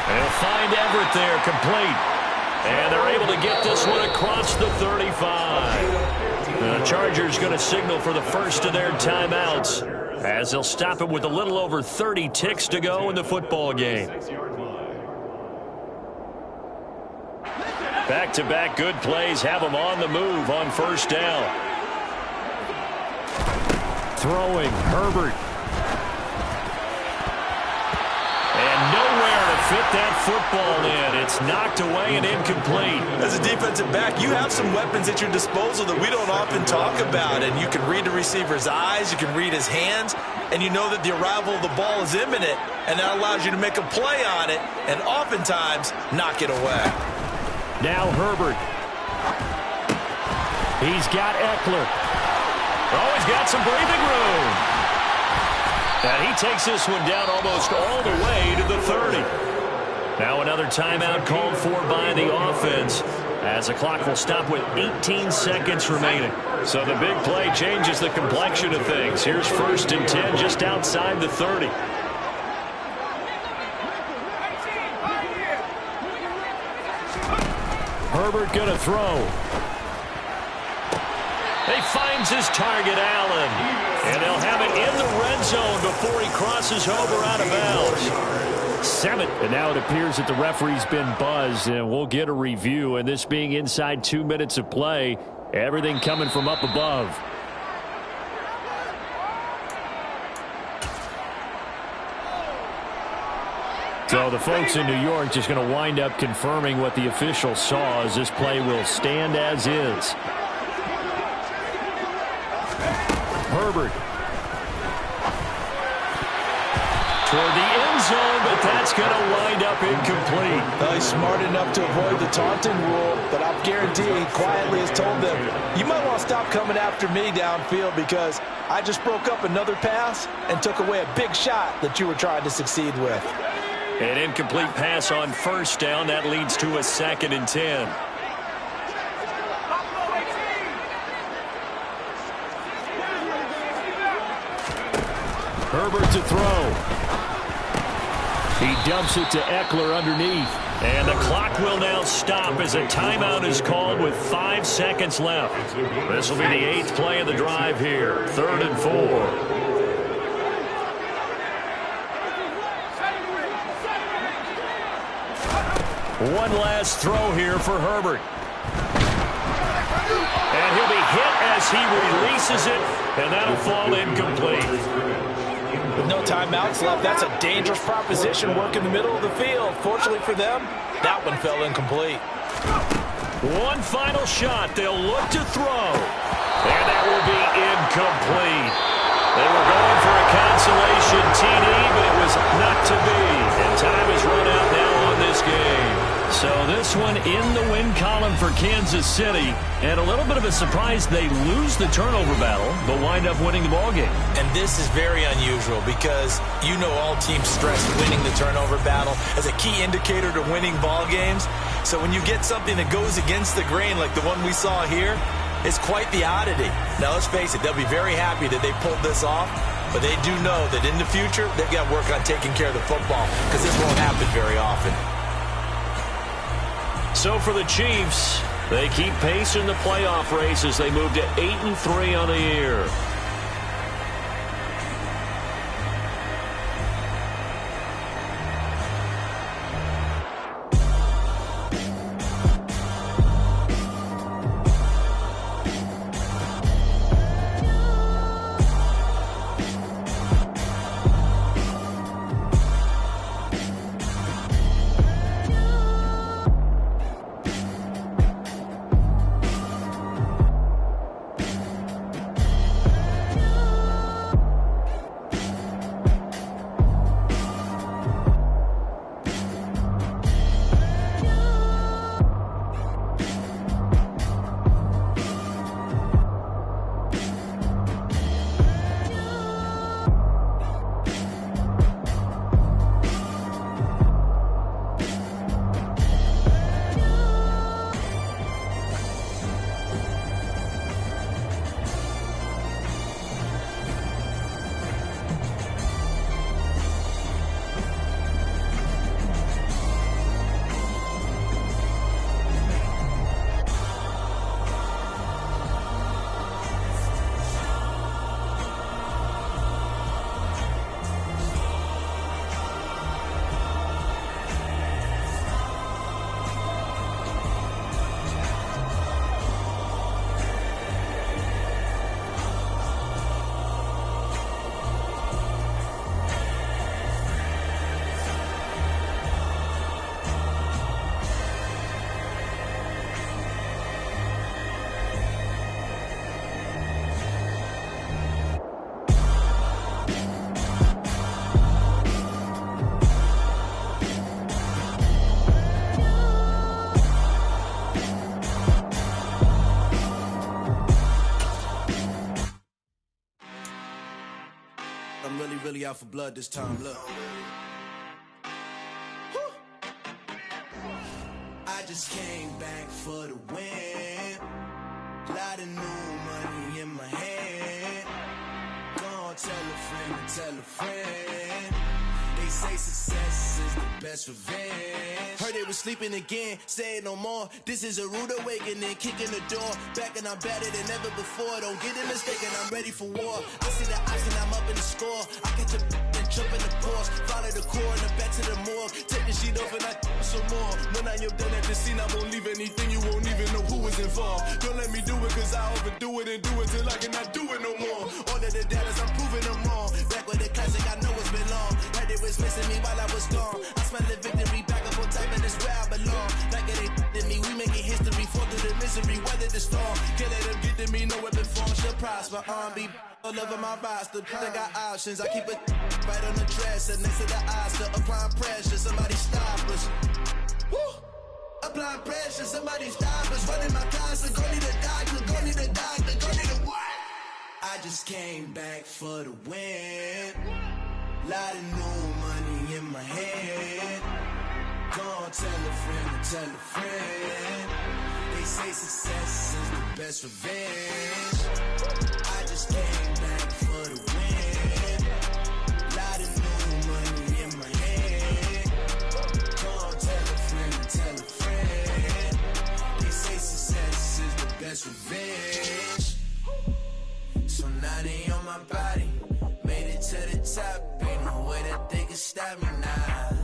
They'll find Everett there, complete. And they're able to get this one across the 35. The Chargers going to signal for the first of their timeouts as they'll stop it with a little over 30 ticks to go in the football game. Back-to-back good plays have them on the move on first down. Throwing, Herbert. And nowhere to fit that football in. It's knocked away and incomplete. As a defensive back, you have some weapons at your disposal that we don't often talk about. And you can read the receiver's eyes, you can read his hands, and you know that the arrival of the ball is imminent. And that allows you to make a play on it and oftentimes knock it away. Now Herbert. He's got Eckler. Oh, he's got some breathing room. And he takes this one down almost all the way to the 30. Now another timeout called for by the offense. as the clock will stop with 18 seconds remaining. So the big play changes the complexion of things. Here's 1st and 10 just outside the 30. Herbert going to throw. He finds his target, Allen. And they'll have it in the red zone before he crosses over out of bounds. 7. And now it appears that the referee's been buzzed, and we'll get a review. And this being inside 2 minutes of play, everything coming from up above. So the folks in New York just going to wind up confirming what the official saw, as this play will stand as is. Herbert toward the end zone, but that's going to wind up incomplete. Well, he's smart enough to avoid the taunting rule, but I'll guarantee he quietly has told them, you might want to stop coming after me downfield because I just broke up another pass and took away a big shot that you were trying to succeed with. An incomplete pass on 1st down. That leads to a 2nd and 10. Herbert to throw. He dumps it to Eckler underneath. And the clock will now stop as a timeout is called with 5 seconds left. This will be the 8th play of the drive here. 3rd and 4. One last throw here for Herbert. And he'll be hit as he releases it, and that'll fall incomplete. With no timeouts left, that's a dangerous proposition, work in the middle of the field. Fortunately for them, that one fell incomplete. One final shot. They'll look to throw. And that will be incomplete. They were going for a consolation TD, but it was not to be. And time is run out now on this game. So this one in the win column for Kansas City. And a little bit of a surprise, they lose the turnover battle, but wind up winning the ballgame. And this is very unusual because you know all teams stress winning the turnover battle as a key indicator to winning ball games. So when you get something that goes against the grain like the one we saw here, it's quite the oddity. Now let's face it, they'll be very happy that they pulled this off, but they do know that in the future they've got to work on taking care of the football because this won't happen very often. So for the Chiefs, they keep pace in the playoff race as they move to 8-3 on the year. Really out for blood this time, look. I just came back for the win. Lot of new money in my hand. Gonna tell a friend to tell a friend. They say success is the best revenge. Heard they was sleeping again, say it no more. This is a rude awakening, kicking the door. Back and I'm better than ever before. Don't get it mistaken, I'm ready for war. I see the option, I'm up in the score. I catch a and jump in the Porsche. Follow the core and the back to the morgue. Take the sheet off and I some more. When I am done at the scene, I won't leave anything. You won't even know who was involved. Don't let me do it, cause I overdo it and do it till I cannot do it no more. All of the doubters, I'm proving them wrong. Back with the classic, I know it's been long. Heard it was missing me while I was gone. I smell the victory back up on top, and it's where I belong. Like it ain't to me, we making history. Fall through the misery, weather the storm. Can't let them get to me, no weapon form should prosper. Be all over my roster. I got options, I keep it right on the dresser. Next to the Oscar, applying pressure. Somebody stop us. Woo! Applying pressure, somebody stop us. Running my closet, go need a doctor, go need a doctor, go need a what? I just came back for the win. Lot of new money in my head. Gonna tell a friend to tell a friend. They say success is the best revenge. I just came back for the win. Lot of new money in my head. Gonna tell a friend to tell a friend. They say success is the best revenge. So now they on my body. Made it to the top, ain't no way that they can stop me now.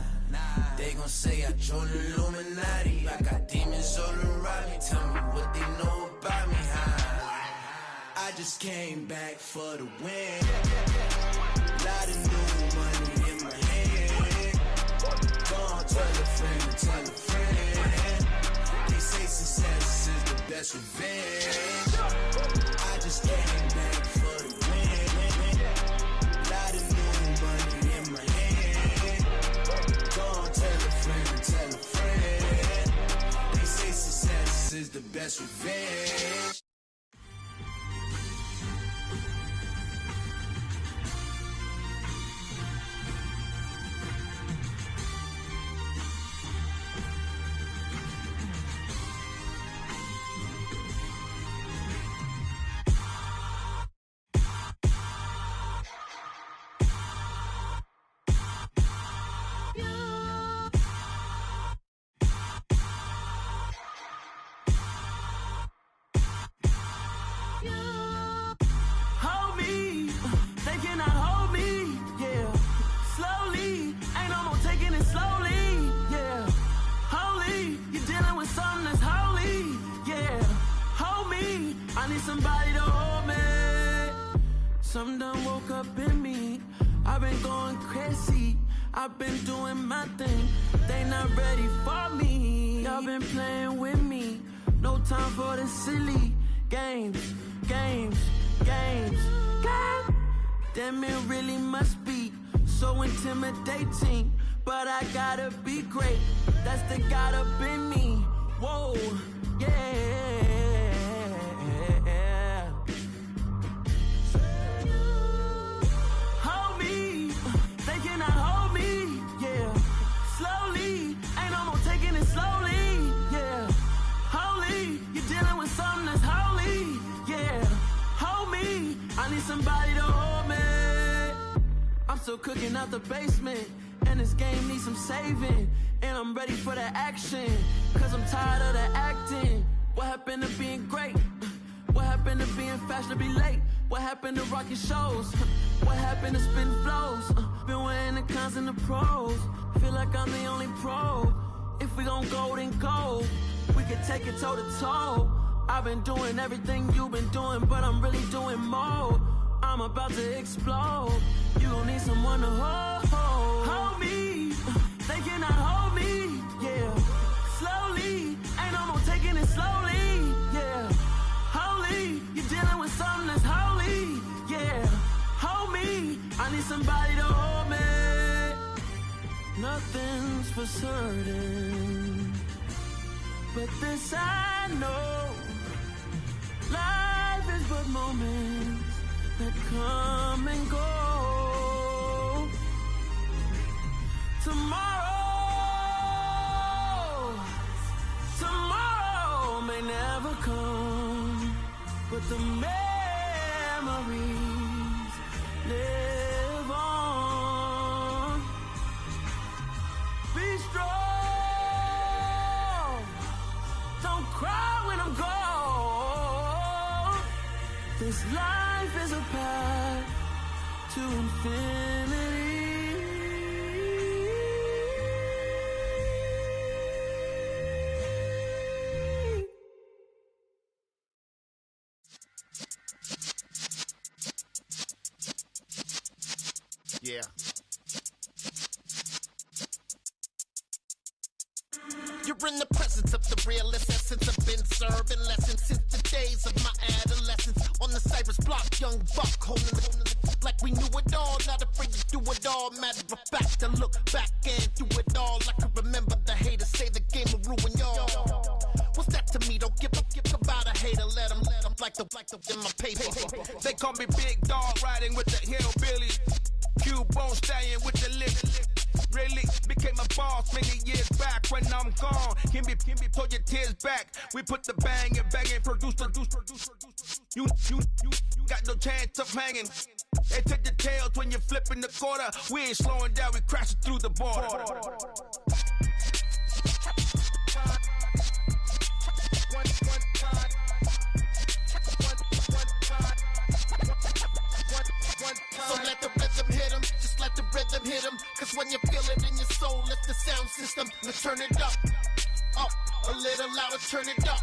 They gon' say I joined the Illuminati. I got demons all around me. Tell me what they know about me, huh? I just came back for the win. Lot of new money in my hand. Gonna tell a friend to tell a friend. They say success is the best revenge. I just came back for the win. Lot of new money in my hand. Gonna tell a friend to tell a friend. They say success is the best revenge. Somebody to hold me. Some done woke up in me. I've been going crazy. I've been doing my thing. They not ready for me. Y'all been playing with me. No time for the silly games. Damn, it really must be so intimidating. But I gotta be great. That's the God up in me. Whoa, yeah. Somebody to hold me. I'm still cooking out the basement, and this game needs some saving. And I'm ready for the action, cause I'm tired of the acting. What happened to being great? What happened to being fashionably late? What happened to rocking shows? What happened to spin flows? Been wearing the cons and the pros. Feel like I'm the only pro. If we gon' go, then go. We could take it toe to toe. I've been doing everything you've been doing, but I'm really doing more. I'm about to explode. You gon' need someone to hold me. They cannot hold me, yeah. Slowly, ain't no more taking it slowly, yeah. Holy, you're dealing with something that's holy, yeah. Hold me, I need somebody to hold me. Nothing's for certain, but this I know. Life is but moments that come and go. Tomorrow may never come, but the memories live on. Be strong, don't cry when I'm gone. This life is a path to infinity. Yeah. You're in the presence of the realest essence. I've been serving lessons since the days of my adolescence. On the Cypress block, young buck, holding it like we knew it all. Not afraid to do it all. Matter of fact, I look back and do it all. I can remember the haters say the game will ruin y'all. What's that to me? Don't give about a hater. Let them like the in my paper. They call me Big Dog, riding with the hillbillies. Cubone stallion with the lip. Really became a boss many years back. When I'm gone, can be pull your tears back. We put the bang and produce. You got no chance of hanging. They take the tails when you're flipping the quarter. We ain't slowing down, we crashing through the border. So let the rhythm hit 'em, just let the rhythm hit 'em. Cause when you feel it in your soul, lift the sound system. Let's turn it up, a little louder, turn it up.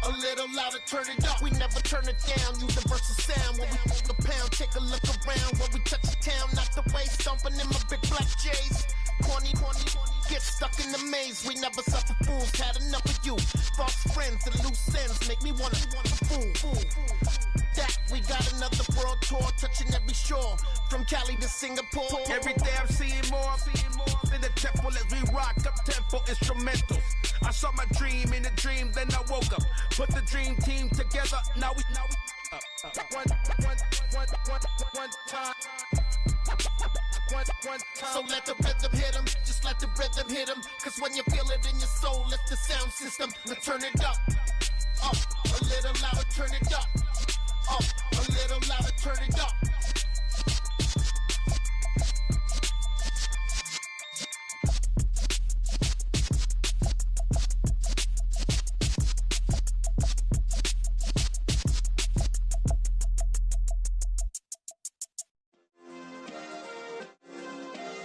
A little louder, turn it up. We never turn it down, universal sound. When we move the pound, take a look around. When we touch the town, not the way, stomping in my big black J's. Corny, get stuck in the maze. We never suffer fools, had enough of you. False friends and loose ends make me wanna fool. That we got another world tour, touching every shore, from Cali to Singapore. Every day I'm seeing more in the temple as we rock up tempo instrumentals. I saw my dream in a dream, then I woke up. Put the dream team together, now we one time. So let the rhythm hit 'em, just let the rhythm hit 'em. Cause when you feel it in your soul, lift the sound system. Now turn it up, a little louder, turn it up, a little louder, turn it up.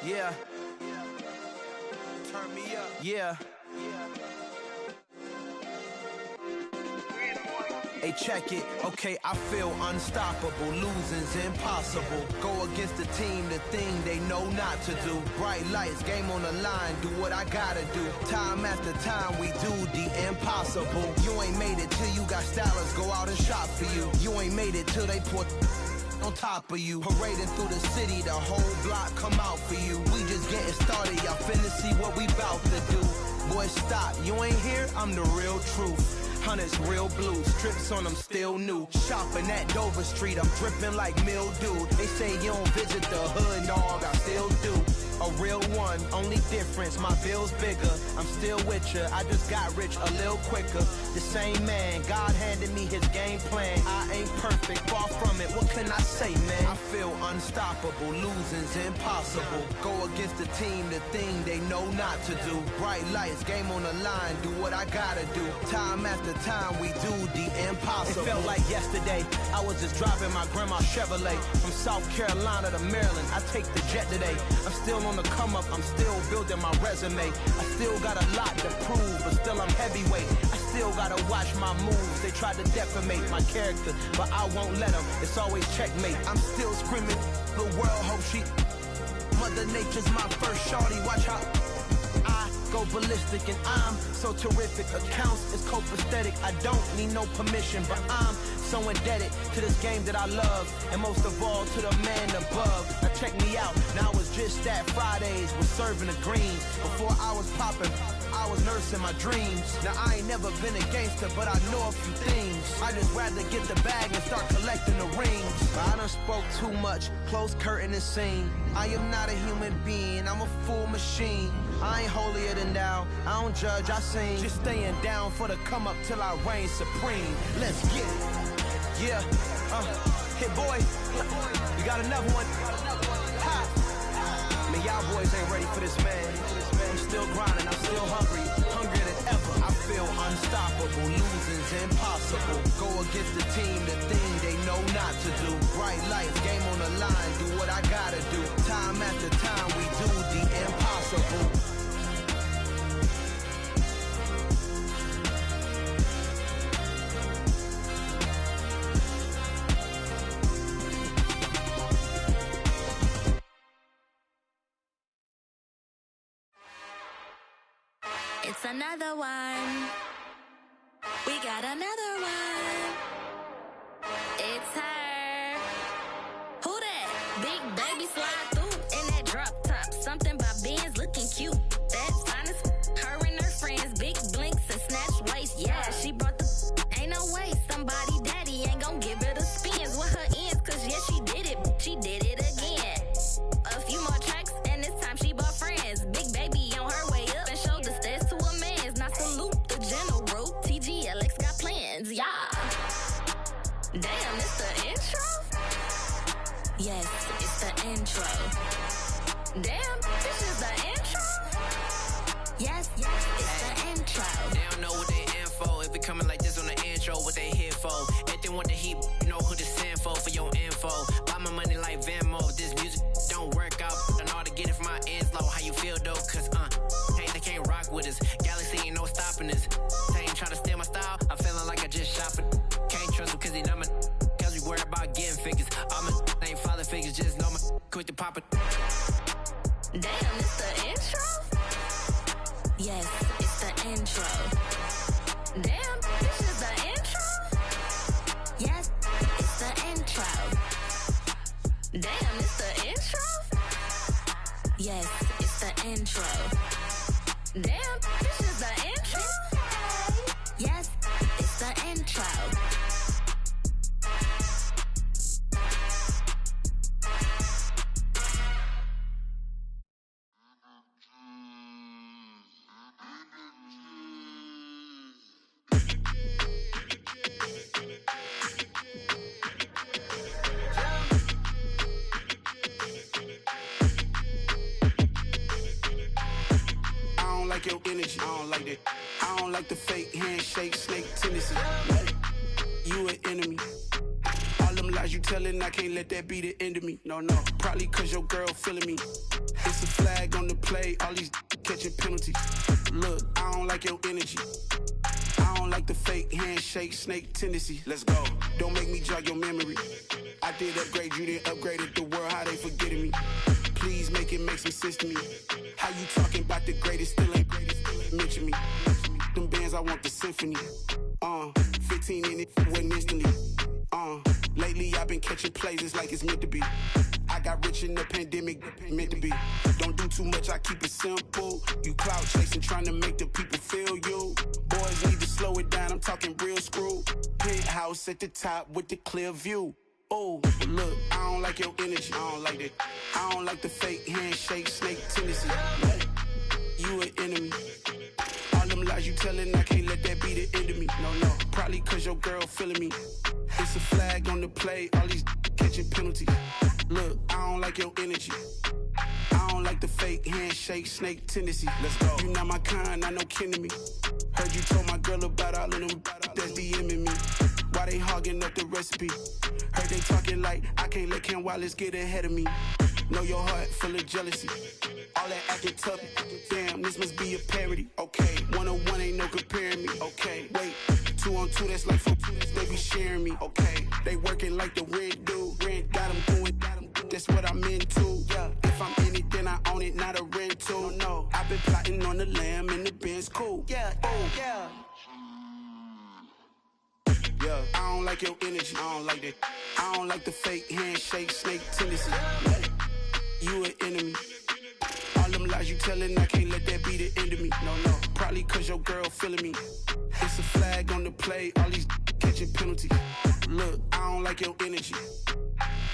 Yeah. Turn me up. Yeah. Hey, check it. Okay, I feel unstoppable. Losing's impossible. Go against the team, the thing they know not to do. Bright lights, game on the line, do what I gotta do. Time after time, we do the impossible. You ain't made it till you got stylers go out and shop for you. You ain't made it till they put on top of you. Parading through the city, the whole block come out for you. We just getting started, y'all finna see what we bout to do. Boy, stop, you ain't here, I'm the real truth. Hunters, real blue, strips on them still new. Shopping at Dover Street, I'm dripping like mildew. They say you don't visit the hood, dog, I still do. A real one, only difference, my bill's bigger. I'm still with ya, I just got rich a little quicker. The same man, God handed me his game plan. I ain't perfect, far from it, what can I say, man? I feel unstoppable, losing's impossible. Go against the team, the thing they know not to do. Bright lights, game on the line, do what I gotta do. Time after time, we do the impossible. It felt like yesterday, I was just driving my grandma's Chevrolet. From South Carolina to Maryland, I take the jet today. I'm still on the come up, I'm still building my resume. I still got a lot to prove, but still I'm heavyweight. I still gotta watch my moves. They tried to defamate my character, but I won't let them. It's always checkmate. I'm still screaming, the world hope she. Mother Nature's my first shorty, watch how I go ballistic, and I'm so terrific. Accounts is copacetic, I don't need no permission, but I'm so indebted to this game that I love, and most of all to the man above. Now check me out, now it's just that Fridays was serving the greens. Before I was popping, I was nursing my dreams. Now I ain't never been a gangster, but I know a few things. I just rather get the bag and start collecting the rings. But I done spoke too much, close curtain and scene. I am not a human being, I'm a full machine. I ain't holier than thou, I don't judge, I sing. Just staying down for the come up till I reign supreme. Let's get it. Yeah, hit boy, we got another one. Ha. Man, y'all boys ain't ready for this, man. I'm still grinding, I'm still hungry, hungrier than ever. I feel unstoppable, losing's impossible. Go against the team, the thing they know not to do. Bright lights, game on the line, do what I gotta do. Time after time, we do the impossible. It's another one. We got another one. It's her. Who that? Big baby slide through in that drop top. Something by Benz looking cute. That's fine as her and her friends. Big blinks and snatch waist. Yeah, she brought the. Ain't no way somebody daddy ain't gon' give her the spins with her ends. Cause yeah, she did it. She did it again. A few more tracks and this time she bought friends. Big baby on her way up and showed the stairs to a man's. Now salute the general. TGLX got plans, yeah. Damn, it's the intro? Yes, it's the intro. Damn, this is the intro? Yes, it's the intro. They don't know what they in for. If it coming like this on the intro, what they here for? If they want the heat, you know who to send for your info. Buy my money like Venmo. If this music don't work out, I know how to get it from my ends low. How you feel though? Cause hey, they can't rock with us. Galaxy ain't no stopping this. They ain't trying to steal my style. I'm feeling like I just shop it. Can't trust them cause they know my. Cause we worried about getting figures. All my ain't father figures, just know my quick to pop it. Damn, it's the intro? Yes, it's the intro. Damn, this is the intro? Yes, it's the intro. Damn, it's the intro? Yes, it's the intro. Damn, this is the intro? Yes, it's the intro. Your energy, I don't like that. I don't like the fake handshake, snake tendency. You an enemy. All them lies you telling, I can't let that be the end of me. No, probably cause your girl feeling me. It's a flag on the play, all these catching penalties. Look, I don't like your energy. I don't like the fake handshake, snake tendency. Let's go. Don't make me jog your memory. I did upgrade, you didn't upgrade it. The world, how they forgetting me. Please make it make some sense to me. How you talking about the greatest, still ain't mention me. Them bands, I want the symphony. 15 in it, wasn't instantly. Lately I've been catching plays, it's like it's meant to be. I got rich in the pandemic, meant to be. Don't do too much, I keep it simple. You clout chasing, trying to make the people feel you. Boys need to slow it down, I'm talking real screw. Penthouse at the top with the clear view. Oh, look, I don't like your energy, I don't like that. I don't like the fake handshake, snake tendency. You an enemy. All them lies you telling, I can't let that be the end of me. No, probably cause your girl feeling me. It's a flag on the play, all these catching penalties. Look, I don't like your energy. I don't like the fake handshake, snake tendency. Let's go. You not my kind, I know kin to me. Heard you told my girl about all of them that's DMing me. Why they hogging up the recipe? Heard they talking like I can't let Ken Wallace get ahead of me. Know your heart full of jealousy. All that acting tough, damn, this must be a parody. Okay, 1-on-1 ain't no comparing me. Okay, wait, 2-on-2, that's like 4, they be sharing me. Okay, they working like the rent do. Rent got them doing, that's what I'm into. Yeah, if I'm in it, then I own it, not a rental. No, I've been plotting on the lamb and the Benz cool. Yeah, yeah. Yeah, I don't like your energy, I don't like that. I don't like the fake handshake, snake tendency. You an enemy. All them lies you telling, I can't let that be the end of me. No, probably cause your girl feeling me. It's a flag on the play, all these catching penalties. Look, I don't like your energy.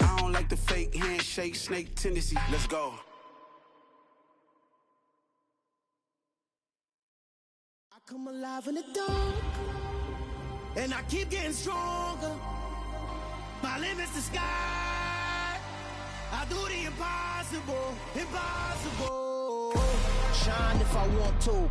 I don't like the fake handshake, snake tendency. Let's go. come alive in the dark, and I keep getting stronger. My limit's the sky. I do the impossible, impossible. Shine if I want to.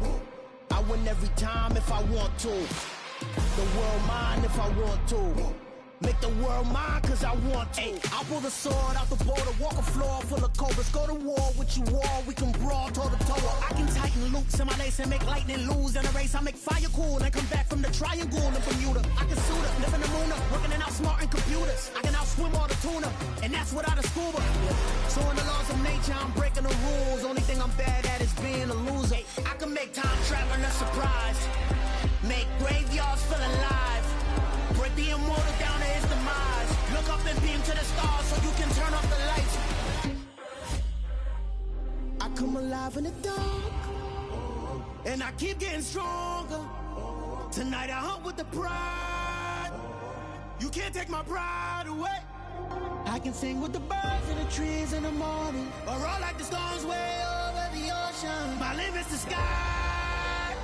I win every time if I want to. The world mine if I want to. Make the world mine cause I want to. I pull the sword out the border, walk a floor full of cobras. Go to war with you all, we can brawl toe to toe. I can tighten loops in my lace and make lightning lose in a race. I make fire cool and come back from the triangle in Bermuda. I can suit up, live in the moon up, working and outsmarting computers. I can outswim all the tuna, and that's without a scuba. So in the laws of nature, I'm breaking the rules. Only thing I'm bad at is being a loser. I can make time traveling a surprise, make graveyards feel alive, break the immortal down to his demise. Look up and beam to the stars so you can turn off the lights. I come alive in the dark, and I keep getting stronger. Tonight I hunt with the pride. You can't take my pride away. I can sing with the birds and the trees in the morning, or roll like the storms way over the ocean. My limit's the sky.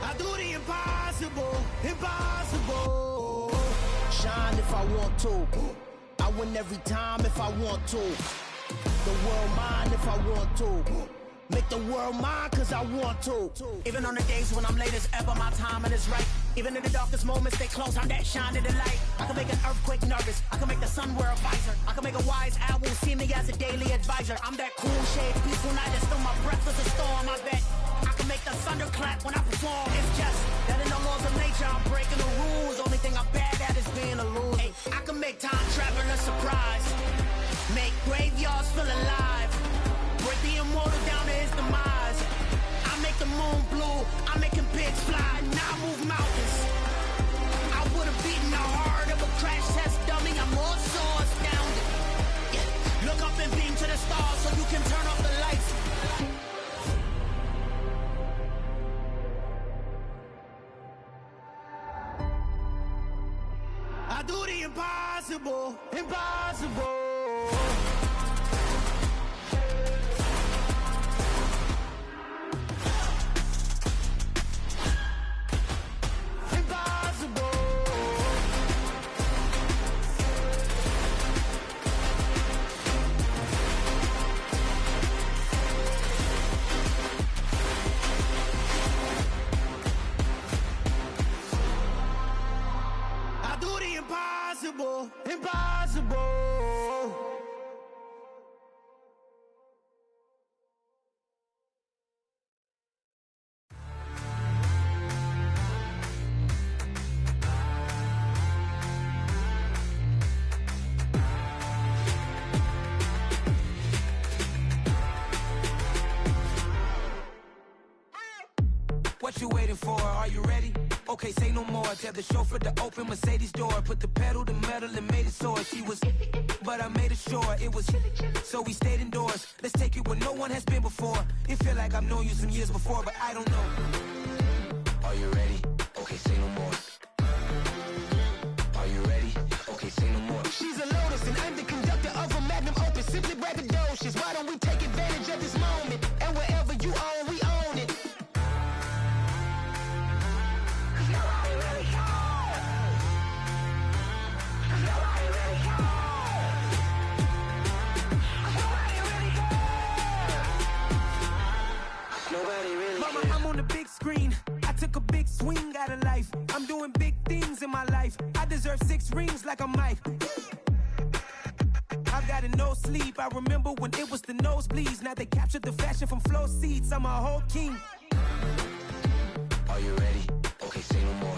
I do the impossible, impossible. Shine if I want to. I win every time if I want to. The world mine if I want to. Make the world mine cause I want to. Even on the days when I'm late as ever, my timing is right. Even in the darkest moments, stay close, I'm that shining the light. I can make an earthquake nervous, I can make the sun wear a visor. I can make a wise owl see me as a daily advisor. I'm that cool shade, peaceful night, and still my breath is a storm. I bet I can make the thunder clap when I perform. It's just that in the laws of nature, I'm breaking the rules. Only thing I'm bad at is being a loser. Hey, I can make time traveling a surprise, make graveyards feel alive, break the immortal down to his demise. I make the moon blue, I make him pigs fly, now I move mountains. I would've beaten the heart of a crash test dummy, I'm more so astounded. Yeah. Look up and beam to the stars so you can turn off the lights. I do the impossible, impossible. Impossible, impossible. What you waiting for? Are you ready? Okay, say no more. Tell the chauffeur to open Mercedes door. Put the pedal to metal and made it soar. She was, but I made it sure it was. So we stayed indoors. Let's take it where no one has been before. It feel like I've known you some years before, but I don't know. Are you ready? Okay, say no more. Are you ready? Okay, say no more. She's a Lotus and I'm the conductor of a magnum opus. Simply braggadocious. Why don't we take advantage of this moment? And wherever you own, we own it. Mama, I'm on the big screen. I took a big swing out of life. I'm doing big things in my life. I deserve 6 rings like a Mike. I've got no sleep. I remember when it was the nosebleeds. Now they captured the fashion from flow seats. I'm a whole king. Are you ready? Okay, say no more.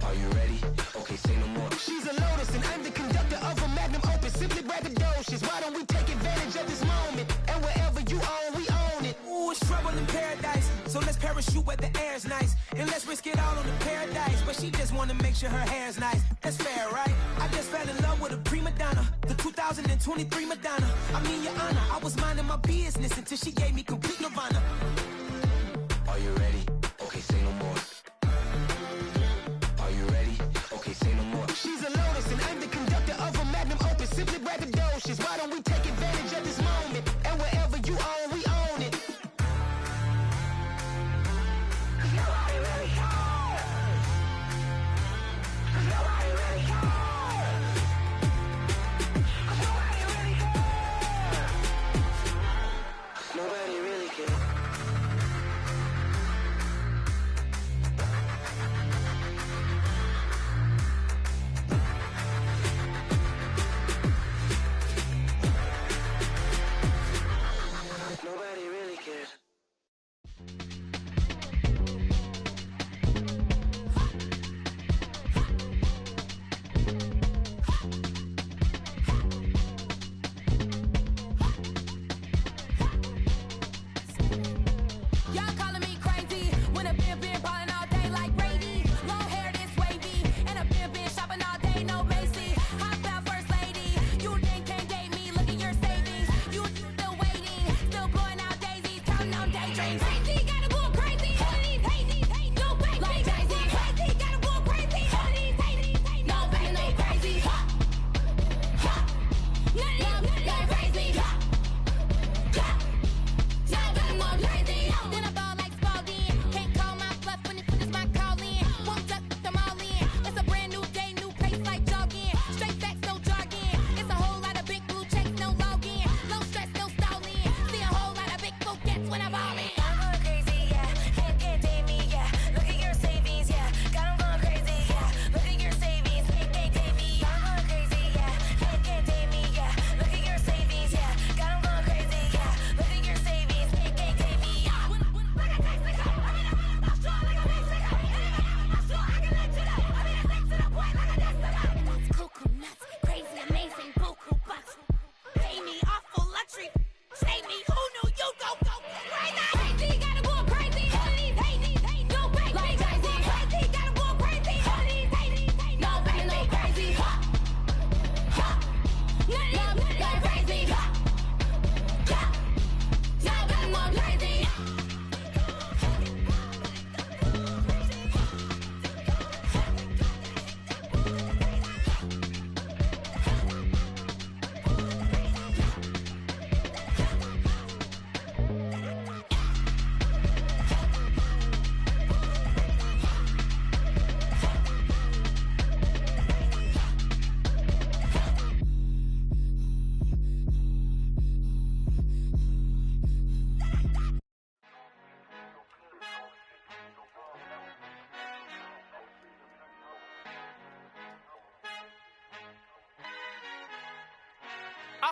Are you ready? Okay, say no more. She's a Lotus and I'm the conductor of a magnum opus. Simply braggadocious. Why don't we take advantage of this moment? And wherever you own, we own it. Ooh, it's trouble in paradise. So let's parachute where the air's nice. And let's risk it all on the paradise. But she just wanna make sure her hair's nice. That's fair, right? I just fell in love with a prima donna. The 2023 Madonna. I mean, your honor, I was minding my business until she gave me complete nirvana. Are you ready? Okay, say no more. Are you ready? Okay, say no more. She's a Lotus and I'm the conductor of a magnum opus. Simply braggadocious. Why don't we take advantage of this moment? And wherever you own, we own it.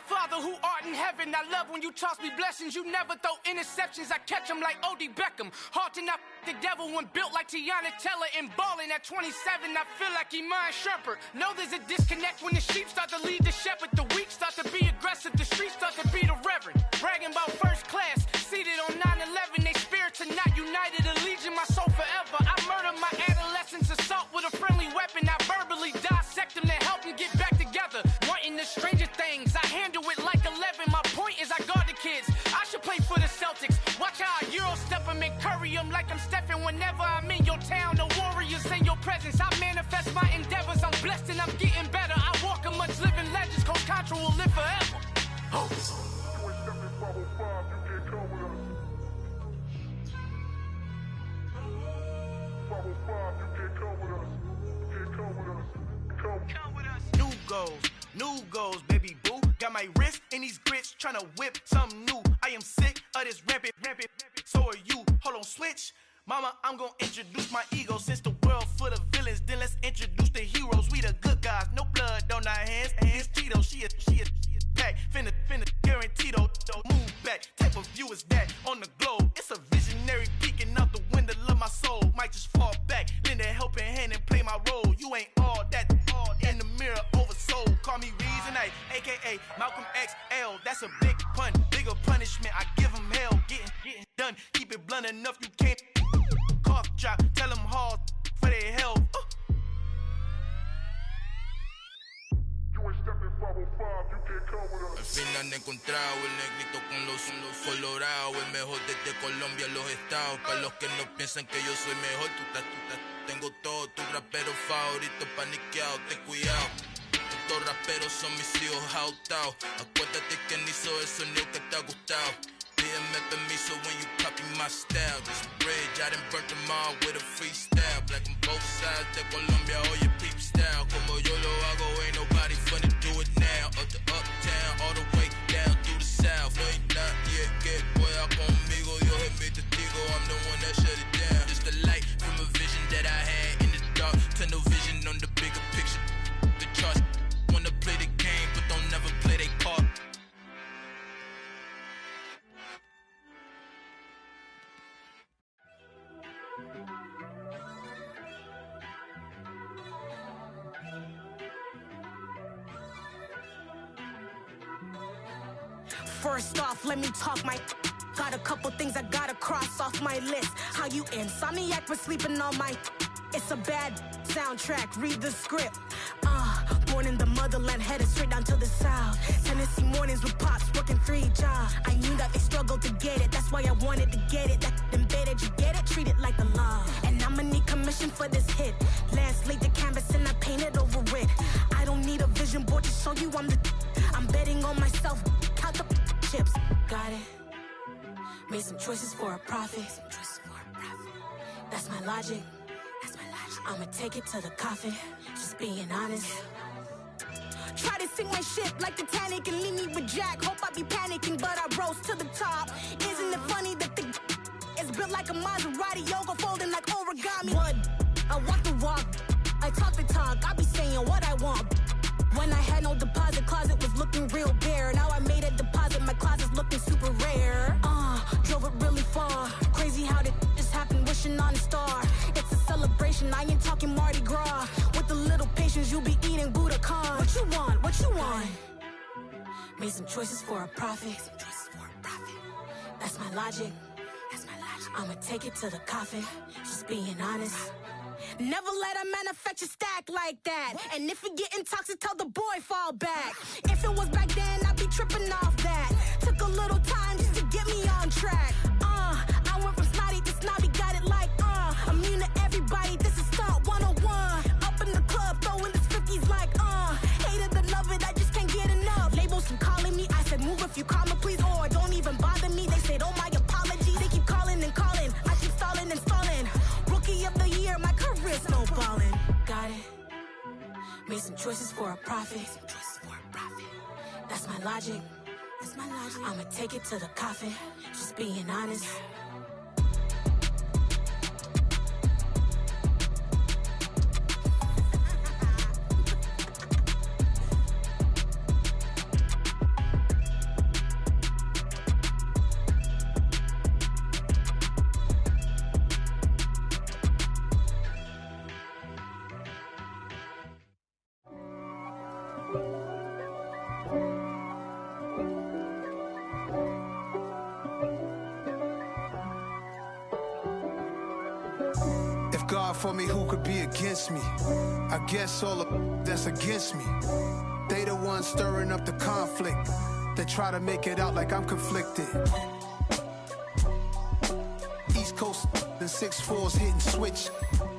Our Father who art in heaven, I love when you toss me blessings. You never throw interceptions, I catch them like O.D. Beckham. Hard to not the devil when built like Tiana Teller and balling at 27. I feel like Iman Shumpert. Know there's a disconnect when the sheep start to lead the shepherd. The weak start to be aggressive, the streets start to be the reverend. Bragging about first class, seated on 9/11. They spirits are not united, a legion, my soul forever. I murder my adolescence, assault with a friendly weapon. I verbally dissect them to help them get back together. Wanting the stranger things, I handle it like 11. My point is I guard the kids. I should play for the Celtics. Watch how I Euro step them and curry them like I'm Stephen. Whenever I'm in your town, the Warriors in your presence. I manifest my endeavors. I'm blessed and I'm getting better. I walk amongst living legends. Coach Contra will live forever. Oh. New goals, baby boo. Got my wrist in these grits, tryna whip something new. I am sick of this rampant. So are you. Hold on, switch. Mama, I'm gonna introduce my ego. Since the world full of villains, then let's introduce the heroes. We the good guys, no blood on our hands. Hands Tito, she is pack. Finna, guaranteed. Move back. Type of view is that on the globe? It's a visionary peeking out the window of my soul. Might just fall back, lend a helping hand and play my role. You ain't all that. In the mirror, oversold. Call me Reason A, aka Malcolm XL. That's a big pun, bigger punishment. I give him hell, getting done. Keep it blunt enough, you can't. Cough drop, tell them hard for their health. Al final he encontrado el negrito con los colorados, el mejor desde Colombia a los estados. Para los que no piensan que yo soy mejor, tengo todo, tu rapero favorito paniqueado, ten cuidado. Estos raperos son mis hijos adoptados. Acuérdate quién hizo el sonido que te ha gustado. Pídeme permiso when you copy my style. This bridge, I done burnt them all with a freestyle. Black on both sides de Colombia, oye peep style. Como yo lo hago, ain't nobody finna do it now. Up to uptown, all the way down through the south. No hay nadie que pueda conmigo, Dios es mi testigo. I'm the one that shut it down. Just the light from a vision that I had in the dark. Tunnel vision on the bigger picture. The charts wanna play the game, but don't never play their part. First off, let me talk my. Got a couple things I gotta cross off my list. How you insomniac for sleeping on my. It's a bad soundtrack, read the script. Born in the motherland, headed straight down to the south. Tennessee mornings with pops, working 3 jobs. I knew that they struggled to get it, that's why I wanted to get it. That embedded, you get it, treat it like the law. And I'ma need commission for this hit. Last laid the canvas and I painted over it. I don't need a vision board to show you I'm betting on myself, count the chips. Got it. Made some choices for a profit. That's my logic. I'ma take it to the coffin, just being honest. Try to sink my ship like Titanic and leave me with Jack. Hope I be panicking, but I rose to the top. Isn't it funny that the is built like a Maserati, yoga folding like origami? What? I walk the walk, I talk the talk, I be saying what I want. When I had no deposit, closet was looking real bare. Now I made a deposit, my closet's looking super rare. Drove it really far. Crazy how did just happen, wishing on a star. It's a celebration, I ain't talking Mardi Gras. With a little patience, you'll be eating Budokan. What you want? What you want? Made some choices for a profit. That's my logic. I'ma take it to the coffin, just being honest. Never let a manufacture stack like that. And if it getting toxic, tell the boy fall back. If it was back then, I'd be tripping off that. Took a little time just to get me on track. I went from snotty to snobby, got it like immune to everybody, this is Stunt 101. Up in the club, throwing this 50s like hate it or love it, I just can't get enough. Labels from calling me, I said move if you call me please, or don't even bother me. They said oh my apologies, they keep calling and calling. I keep stalling and stalling. Rookie of the year, my career snowballing. Got it. Made some choices for a profit. That's my logic. I'ma take it to the coffin, just being honest. If God for me, who could be against me? I guess all of that's against me. They the ones stirring up the conflict. They try to make it out like I'm conflicted. East Coast and 6'4's hitting switch.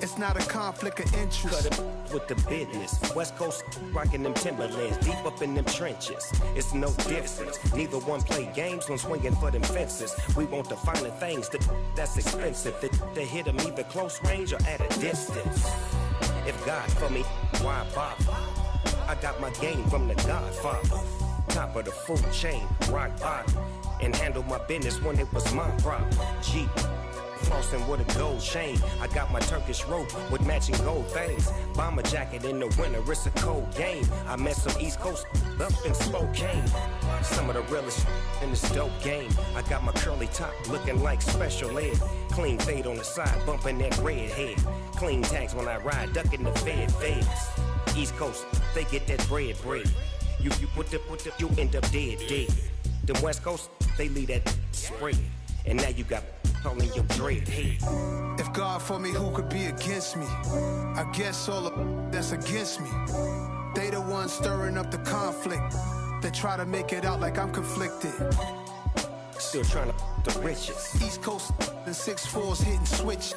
It's not a conflict of interest. Cut it with the business. West Coast rocking them Timberlands, deep up in them trenches. It's no difference. Neither one play games when swinging for them fences. We want the finer things that's expensive. They hit them either close range or at a distance. If God for me, why bother? I got my game from the Godfather. Top of the food chain, rock bottom. And handle my business when it was my problem. Jeep. Flossing with a gold chain. I got my Turkish rope with matching gold things. Bomber jacket in the winter, it's a cold game. I met some East Coast up in Spokane. Some of the realest in this dope game. I got my curly top looking like special ed. Clean fade on the side, bumping that red head. Clean tags when I ride, ducking the feds. East Coast, they get that bread. You you end up dead. The West Coast, they leave that spread. And now you got all in your dread head. If God for me, who could be against me? I guess all of that's against me. They the ones stirring up the conflict. They try to make it out like I'm conflicted. Still trying to the riches. East Coast and 6'4's hitting switch.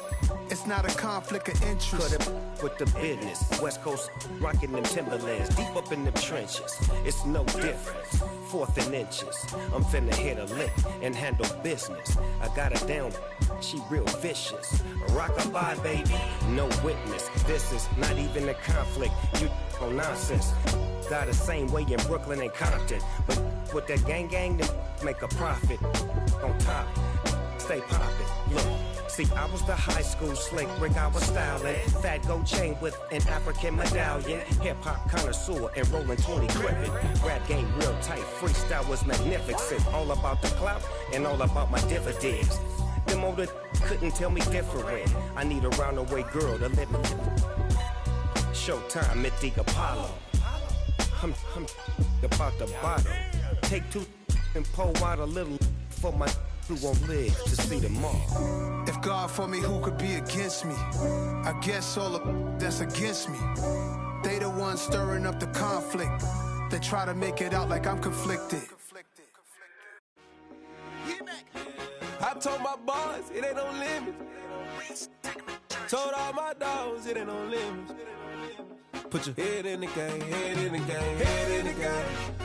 It's not a conflict of interest. Cut it with the business. West Coast rocking them Timberlands, deep up in them trenches. It's no difference. 4th and inches. I'm finna hit a lick and handle business. I got her down, she real vicious. Rock-a-bye, baby, no witness. This is not even a conflict. You on nonsense. Got the same way in Brooklyn and Compton. But with that gang, then make a profit. On top, stay poppin'. Look. See, I was the high school slick Rick, I was styling. Fat gold chain with an African medallion. Hip-hop connoisseur and rolling 20 gripping. Rap game real tight, freestyle was magnificent. All about the clout and all about my dividends. Them older couldn't tell me different. I need a roundaway girl to let me Showtime at the Apollo. I'm about the bottom. Take 2 and pour out a little for my who won't live to see tomorrow. If God for me, who could be against me? I guess all of that's against me. They the ones stirring up the conflict. They try to make it out like I'm conflicted. I told my boys it ain't no limits. Told all my dogs it ain't no limits. Put your head in the game, head in the game, head in the game.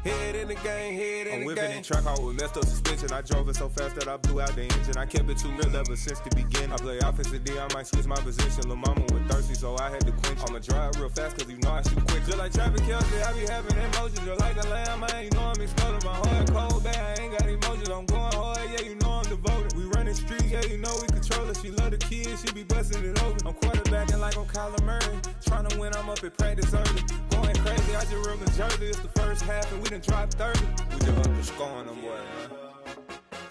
Head in the game, head in the game. I'm whipping the track out with messed up suspension. I drove it so fast that I blew out the engine. I kept it too real ever since the beginning. I play offensive D, I might switch my position. Lil' mama was thirsty, so I had to quench. I'ma drive real fast, cause you know I shoot quick. Just like Rpkillem, I be having emotions. Just like a lamb, man, you know I'm exploding. My heart cold, bad, I ain't got emotions. I'm going hard, yeah, you know I'm devoted. We running streets, yeah, you know we control it. She love the kids, she be busting it over. I'm quarterbacking like I'm Kyler Murray. Trying to win, I'm up at practice early. Going crazy, I just rolled the jersey. It's the first half and we done dropped 30. We just underscoring them, boy, man.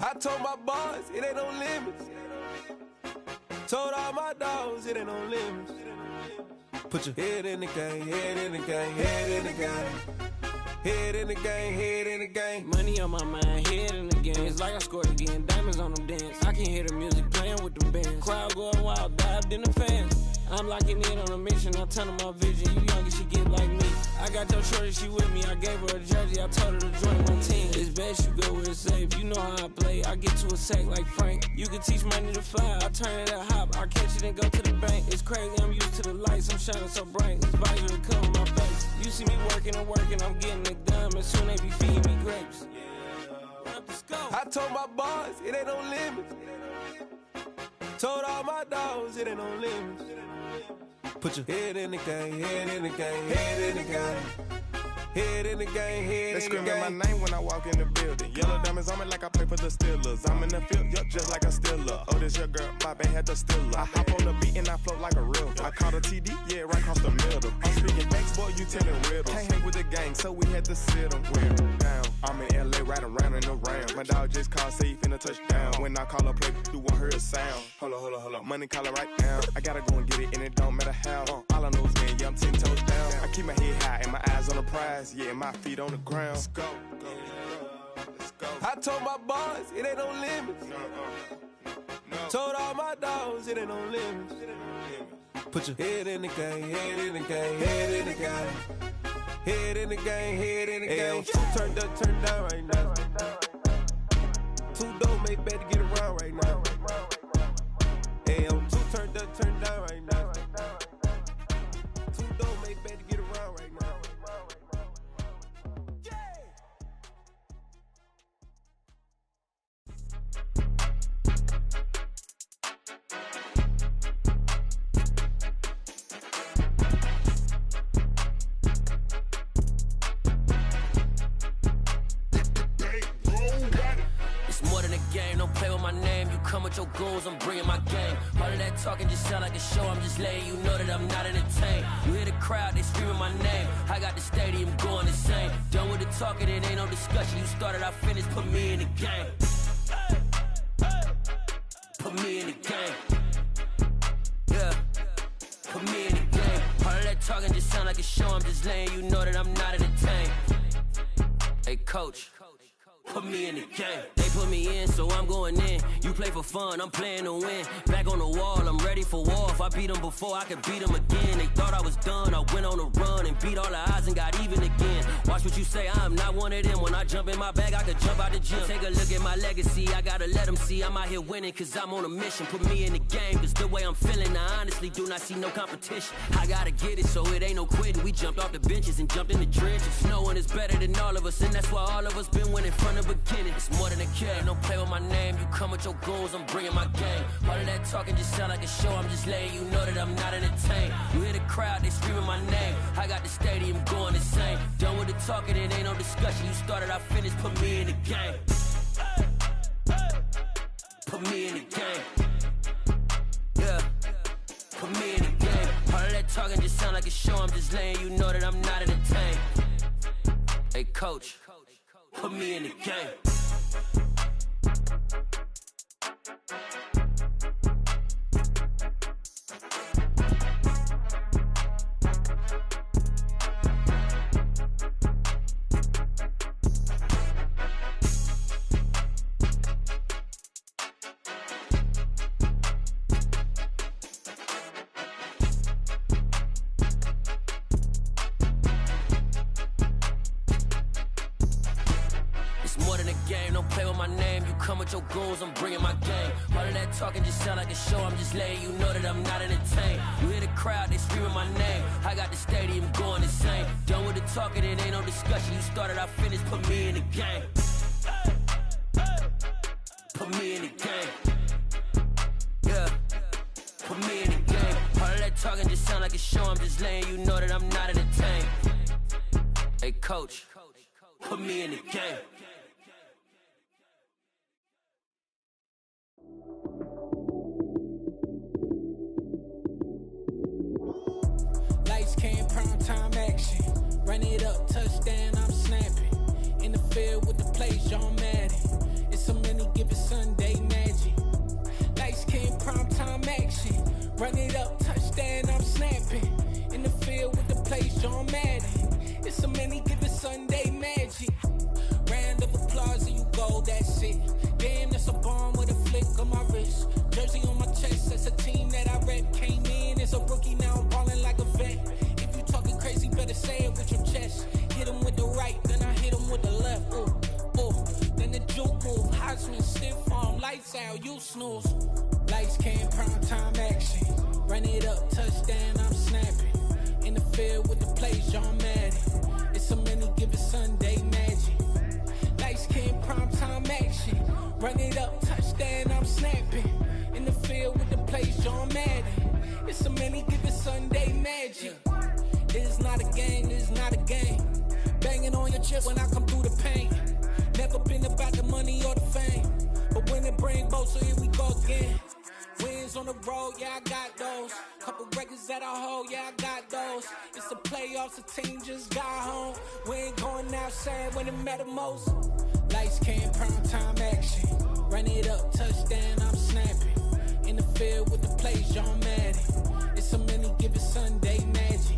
I told my boys it ain't no limits. Told all my dogs it ain't no limits. Put your head in the game, head in the game, head in the game. Head in the game, head in the game. Money on my mind, head in the game. It's like I scored again, diamonds on them dance. I can hear the music playing with the bands. Crowd going wild, dived in the fans. I'm locking in on a mission, I'm turning my vision. You young and she get like me. I got your shorty, she with me. I gave her a jersey, I told her to join my team. It's best you go where it's safe. You know how I play, I get to a sack like Frank. You can teach money to fly, I turn it at hop. I catch it and go to the bank. It's crazy, I'm used to the lights, I'm shining so bright. This visor will cover my face. You see me working and working, I'm getting it done. And soon they be feeding me grapes. I told my boys it ain't no limits. Told all my dogs it ain't no limits. Put your head in the game, head in the game, head in the game. Head in the game, head in the game. They screaming my name when I walk in the building. Yellow diamonds on me like I play for the Steelers. I'm in the field, yup, just like a Steeler. Oh, this your girl, my band had the Steeler. I hop on the beat and I float like a real. I caught a TD, yeah, right across the middle. I'm speaking facts, boy, you telling riddles. Can't hang with the gang, so we had to sit them down. I'm in LA, riding around in the round. My dog just called, say he finna touch down. When I call a play, you won't hear a sound. Hold up, money call it right now. I gotta go and get it, and it don't matter how. All I know is, man, yeah, I'm 10 toes down. I keep my head high and my eyes on the prize. Yeah, my feet on the ground. Let's go. I told my boys, it ain't no limits. Told all my dogs, it ain't no limits. Put your head in the game, head in the game, head in the game. Head in the game, head in the game. Two turned up, turned down right now. Two dope made better get around right now. Hey, two turned up, turned down right now. Two dope made better get around right now. Come with your goons, I'm bringing my game. All of that talking just sound like a show, I'm just letting you know that I'm not entertained. You hear the crowd, they screaming my name. I got the stadium going insane. Done with the talking, it ain't no discussion. You started, I finished, put me in the game. Put me in the game. Yeah, put me in the game. All of that talking just sound like a show, I'm just letting you know that I'm not entertained. Hey coach, put me in the game. They put me in, so I'm going in. You play for fun, I'm playing to win. Back on the wall, I'm ready for war. If I beat them before, I could beat them again. They thought I was done, I went on a run and beat all the odds and got even again. Watch what you say, I'm not one of them. When I jump in my bag, I could jump out the gym. Take a look at my legacy, I gotta let them see I'm out here winning, cause I'm on a mission. Put me in the game, cause the way I'm feeling, I honestly do not see no competition. I gotta get it, so it ain't no quitting. We jumped off the benches and jumped in the trenches. No one is better than all of us, and that's why all of us been winning from the beginning. It's more than a kill, ain't no play with my name. You come with your goons, I'm bringing my game. All of that talking just sound like a show, I'm just letting you know that I'm not entertained. You hear the crowd, they screaming my name. I got the stadium going insane. Done with the talking, it ain't no discussion. You started, I finished, put me in the game. Put me in the game. Yeah, put me in the game. All of that talking just sound like a show, I'm just letting you know that I'm not entertained. Hey coach, put me in the game. Your goals, I'm bringing my game. All of that talking just sound like a show, I'm just letting you know that I'm not entertained. You hear the crowd, they screaming my name. I got the stadium going insane. Done with the talking, it ain't no discussion. You started, I finished, put me in the game. Put me in the game. Yeah, put me in the game. All of that talking just sound like a show, I'm just letting you know that I'm not entertained. Hey coach, put me in the game. Lights came, prime time action. Run it up, touchdown, I'm snapping. In the field with the plays, John Madden. It's a many given Sunday magic. Lights came, prime time action. Run it up, touchdown, I'm snapping. In the field with the plays, John Madden. It's a many given Sunday magic. Round of applause and you go, that's it. Damn, that's a bomb with a flick on my wrist. Jersey on my chest, that's a team that I rep. Came in as a rookie, now I'm ballin' like a vet. If you talking crazy, better say it with your chest. Hit him with the right, then I hit him with the left. Ooh, ooh. Then the juke move, Heisman, stiff arm, lights out, you snooze. Lights came, prime time action. Run it up, touchdown, I'm snapping. In the field with the plays, John Madden. It's a many given Sunday magic. Lights came, prime time action. Run it up, touchdown, I'm snapping. In the field with the plays, John Madden. It's a many given Sunday magic. It is not a game, it is not a game. Banging on your chest when I come through the pain. Never been about the money or the fame. But when it bring both, so here we go again. Wins on the road, yeah, I got those. Couple records that I hold, yeah, I got those. It's the playoffs, the team just got home. We ain't going outside when it matter most. Lights came, prime time action. Run it up, touchdown, I'm snapping. In the field with the plays, John Madden. It's a many given Sunday magic.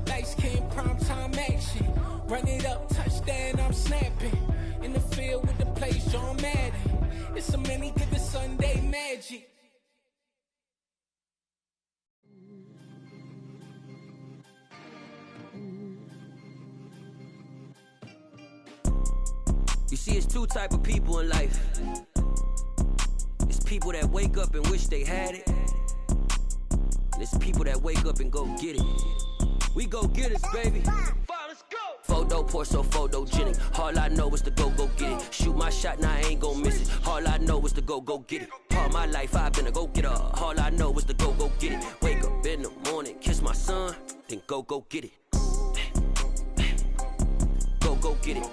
Lights came, prime time action. Run it up, touchdown, I'm snapping. In the field You see, it's two type of people in life. It's people that wake up and wish they had it. And it's people that wake up and go get it. We go get it, baby. Photo poor, so photogenic. All I know is to go get it. Shoot my shot, now I ain't gon' miss it. All I know is to go get it. All my life I've been a go-getter. All I know is to go get it. Wake up in the morning, kiss my son, then go get it. Go get it.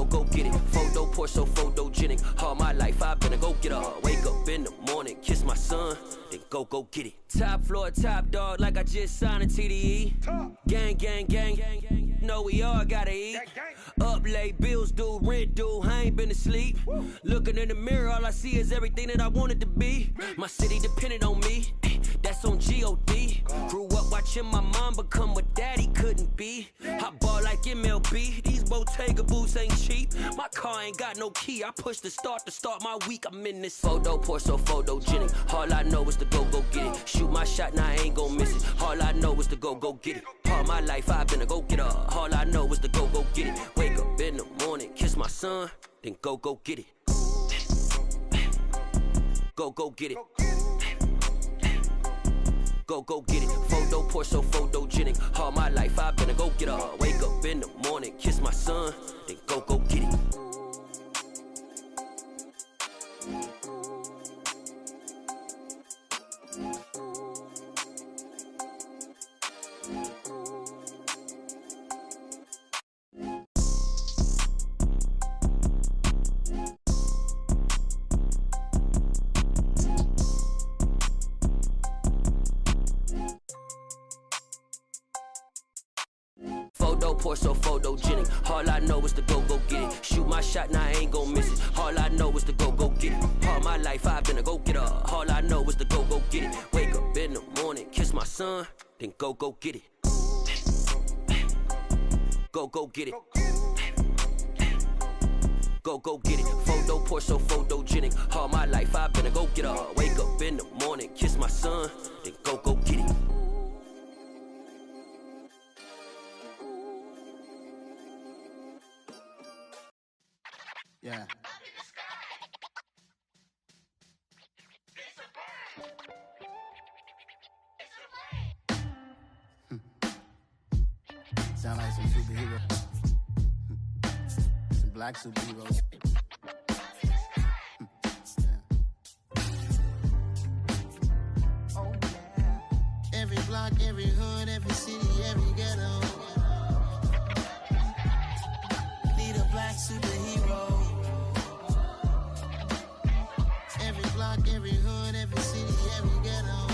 Go get it. Photo poor, so photogenic. All my life I've been a go-getter. Wake up in the morning, kiss my son, then go get it. Top floor, top dog, like I just signed a TDE. Gang, gang, gang, gang, gang. Know we all gotta eat. Up late, bills due, rent due, I ain't been asleep. Looking in the mirror, all I see is everything that I wanted to be. My city depended on me, that's on G.O.D. Grew up watching my mom become what daddy couldn't be. I ball like MLB, these Bottega boots ain't cheap. My car ain't got no key, I push the start to start my week. I'm in this photo poor, so photogenic. All I know is to go get it. Shoot my shot, now I ain't gon' miss it. All I know is to go get it. All my life I've been a go-getter. All I know is to go get it. Wake up in the morning, kiss my son, then go get it. Go get it. Go get it. Photo poor, so photogenic. All my life I've been a go-getter. Wake up in the morning, kiss my son, then go get it. Photo poor, so photogenic. All I know is to go get it. Shoot my shot, now I ain't gon' miss it. All I know is to go get it. All my life I've been a go-getter. All I know is to go get it. Wake up in the morning, kiss my son, then go get it. Go get it. Go get it. Photo poor, so photogenic. All my life I've been a go-getter. Wake up in the morning, kiss my son, then go get it. Yeah. Sound like some superheroes. Some black superheroes. Oh, yeah. Every block, every hood, every city, every ghetto. Need a black superhero. Every block, every hood, every city, every ghetto.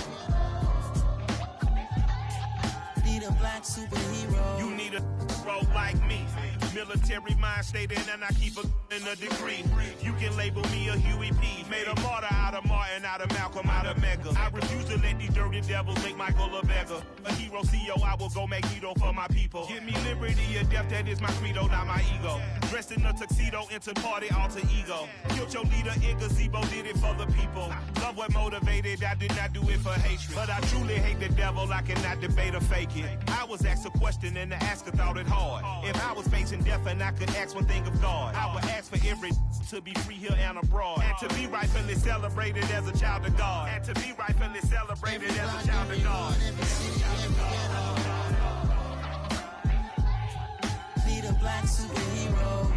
Need a black superhero. You need a bro like me. Military mind stated, and I keep in a degree. You can label me a Huey P. Made a martyr out of Martin, out of Malcolm, out of Mega. I refuse to let these dirty devils make Michael a beggar. A hero CEO, I will go Magneto for my people. Give me liberty or death, that is my credo, not my ego. Dressed in a tuxedo, into party, alter ego. Killed your leader in gazebo, did it for the people. Love what motivated, I did not do it for hatred. But I truly hate the devil, I cannot debate or fake it. I was asked a question and the asker thought it hard. If I was facing death and I could ask one thing of God, I would ask for every to be free here and abroad. And to be rightfully celebrated as a child of God. And to be rightfully celebrated as a child of God. Need a black superhero.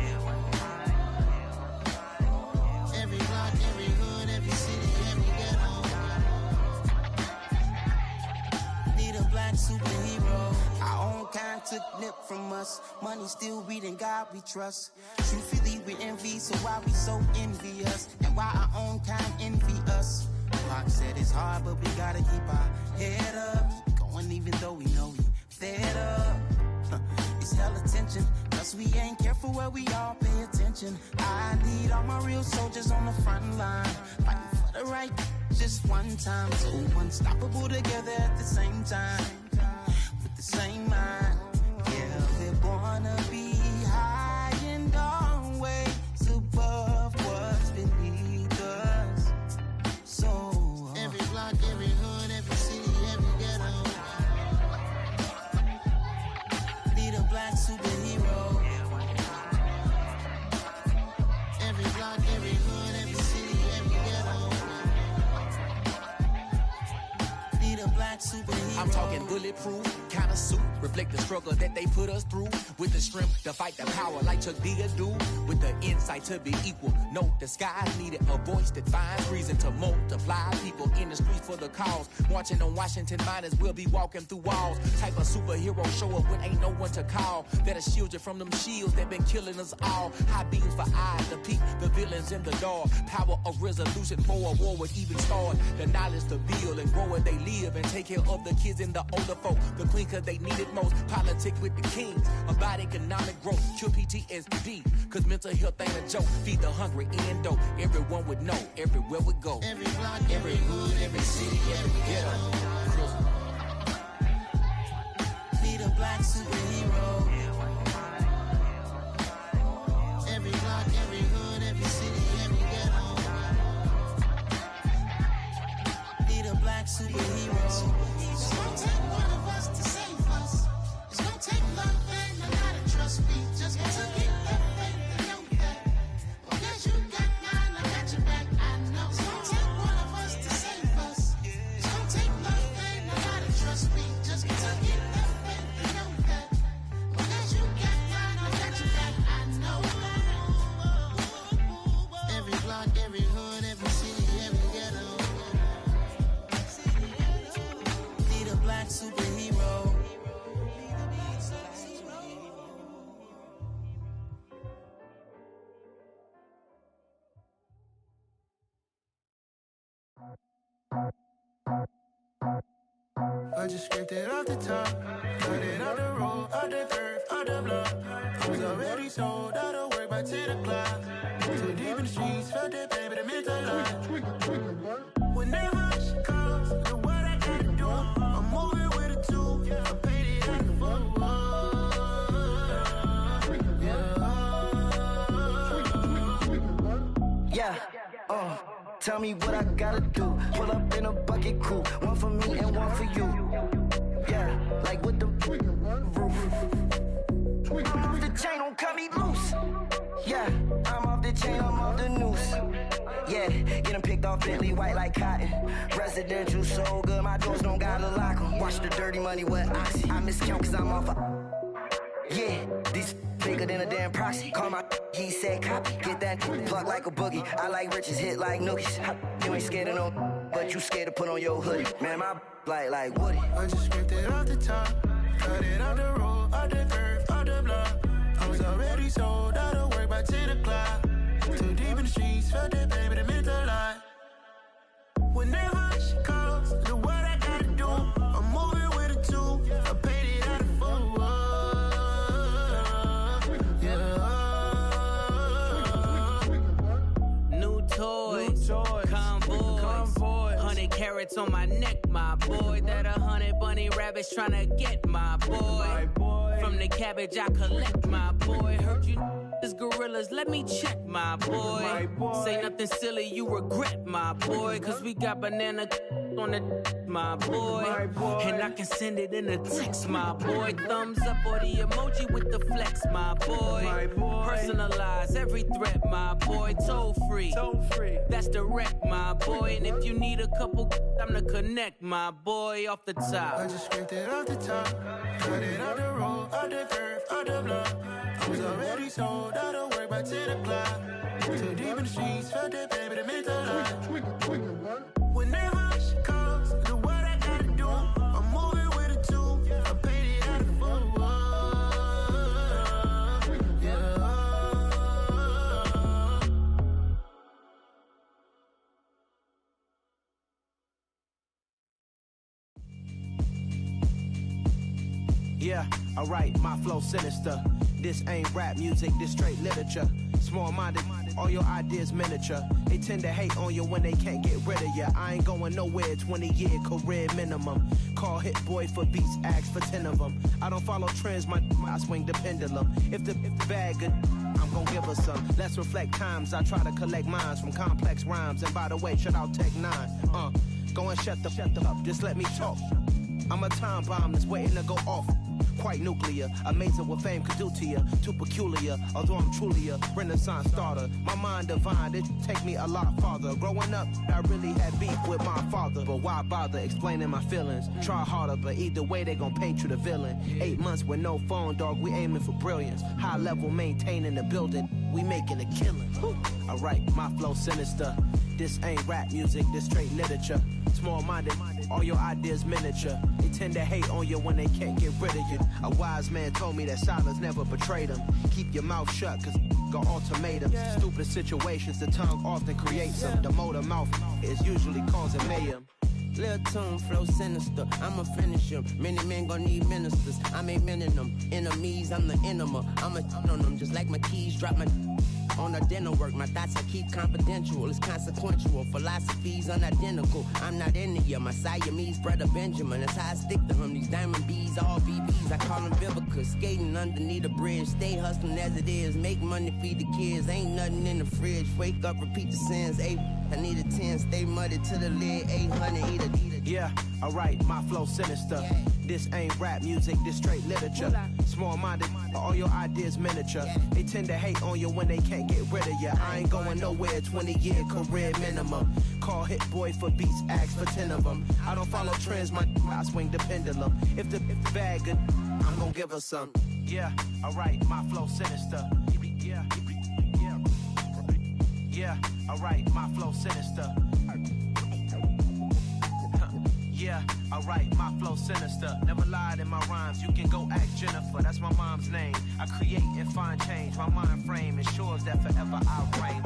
Every block, every hood, every city, every ghetto. Need a black superhero. Our own kind took nip from us. Money still reading God we trust. Truthfully we envy, so why we so envious? And why our own kind envy us? Pac said it's hard, but we gotta keep our head up. Going even though we know we fed up. It's hella tension, cause we ain't careful where we all pay attention. I need all my real soldiers on the front line, fighting for the right just one time. So unstoppable together at the same time, with the same mind. Yeah, we're born to be high and always above what's beneath us. So every block, every hood, every city, every ghetto. Need a black superhero. black superhero. I'm talking bulletproof, kind of suit, reflect the struggle that they put us through. With the strength to fight the power like Chuck D do. With the insight to be equal, no disguise needed. A voice that finds reason to multiply. People in the streets for the cause. Marching on Washington miners, we'll be walking through walls. Type of superhero show up when ain't no one to call. That'll shield you from them shields that been killing us all. High beams for eyes to peek the villains in the dark. Power of resolution for a war would even start. The knowledge to build and grow where they live and take care of the kids and the older folk. The queen cause they need it most. Politic with the kings. About economic growth. Cure PTSD. Cause mental health ain't a joke. Feed the hungry and dope. Everyone would know. Everywhere we go. Every block, every hood, every city, every ghetto. Need a black superhero. Every block, every hood, every city, every ghetto. Need a black superhero. It's gonna take one of us to save us. It's gonna take love and a lot of trust. We just got to keep that faith in your back. Because you got mine, I got your back. I know. It's gonna take one of us to save us. It's gonna take love and a lot of trust. We just got to keep that faith in your back. Because you got mine, I got your back. I know. Every block, every hood, every city, every ghetto. Need a black superhero. I just scraped it off the top, cut it out the road, out the curve, out the block. I was already sold, out of work by 10 o'clock. Too deep in the streets, felt that baby, the mental lie. Whenever she calls, know what I gotta do. I'm moving with a two, I paid it out the full. Yeah, tell me what I gotta do. Pull up in a bucket crew, one for me and one for you. Yeah, like with the roof. I'm off the chain, don't cut me loose. Yeah, I'm off the chain, I'm off the noose. Yeah, get them picked off Bentley white like cotton. Residential so good, my doors don't gotta lock 'em. Watch the dirty money with Oxy. I miscount cause I'm off a... Yeah, these bigger than a damn proxy. Call my he said copy. Get that plug like a boogie. I like riches, hit like nookies. You ain't scared of no, but you scared to put on your hoodie. Man, my like Woody. I just scraped it off the top, cut it out the road, out the curve, out the block. I was already sold, out of work by 10 o'clock. Too deep in the streets, felt that baby, the mental lie. Whenever she calls, know what I gotta do. I'm moving with a two, I paid it out of full. New toys, convoy, 100 carats on my neck, my boy. That 100 bunny rabbits tryna get my boy. From the cabbage I collect, my boy. Heard you this gorillas, let me check, my boy. Say nothing silly, you regret, my boy. Cause we got banana on the my boy. And I can send it in a text, my boy. Thumbs up or the emoji with the flex, my boy. Personalize every threat, my boy. Toll free, that's direct, my boy. And if you need a couple, I'm to connect, my boy, off the top. I just scraped it off the top, cut it out the road, out the curve, out the block. I was already sold, out of work by 10 o'clock. Too deep in the streets, felt that baby, the mental lie. Whenever she calls, know what I gotta do. I'm moving with a two, I paid it out of full. Yeah, alright, my flow sinister. This ain't rap music, this straight literature. Small-minded, all your ideas miniature. They tend to hate on you when they can't get rid of you. I ain't going nowhere, 20-year career minimum. Call Hit Boy for beats, ask for 10 of them. I don't follow trends, I swing the pendulum. If the bag good, I'm gon' give her some. Let's reflect times, I try to collect minds from complex rhymes. And by the way, shout out Tech 9. Go and shut the up, just let me talk. I'm a time bomb that's waiting to go off. quite nuclear. Amazing what fame could do to you. Too peculiar, although I'm truly a Renaissance starter. My mind divine, it take me a lot farther. Growing up, I really had beef with my father. But why bother explaining my feelings? Try harder, but either way they gon' paint you the villain. 8 months with no phone, dog, we aiming for brilliance. High level maintaining the building, we making a killing. Alright, my flow sinister. This ain't rap music, this straight literature. Small-minded, all your ideas miniature. They tend to hate on you when they can't get rid of you. A wise man told me that silence never betrayed them. Keep your mouth shut, cause got ultimatums. Stupid situations, the tongue often creates them. The motor mouth is usually causing mayhem. Lil' tune, flow sinister, I'ma finish him. Many men gon' need ministers, I'm aiming them. Enemies, I'm the enema, I'ma on them. Just like my keys, drop my on the dinner work. My thoughts I keep confidential, it's consequential. Philosophies unidentical, I'm not in the my Siamese brother Benjamin. That's how I stick to him, these diamond bees, all BBs. I call them Vivica, skating underneath a bridge. Stay hustling as it is, make money, feed the kids. Ain't nothing in the fridge, wake up, repeat the sins. I need a 10, stay muddy to the lid, 800, eat a. Yeah, alright, my flow sinister. This ain't rap music, this straight literature. Small-minded, all your ideas miniature. They tend to hate on you when they can't get rid of you. I ain't going nowhere, 20-year career minimum. Call Hit Boy for beats, ask for 10 of them. I don't follow trends, I swing the pendulum. If the bag good, I'm gonna give her some. Yeah, alright, my flow sinister. Yeah, alright, my flow sinister. Yeah, alright, my flow sinister. Never lied in my rhymes, you can go ask Jennifer, that's my mom's name. I create and find change, my mind frame ensures that forever I reign.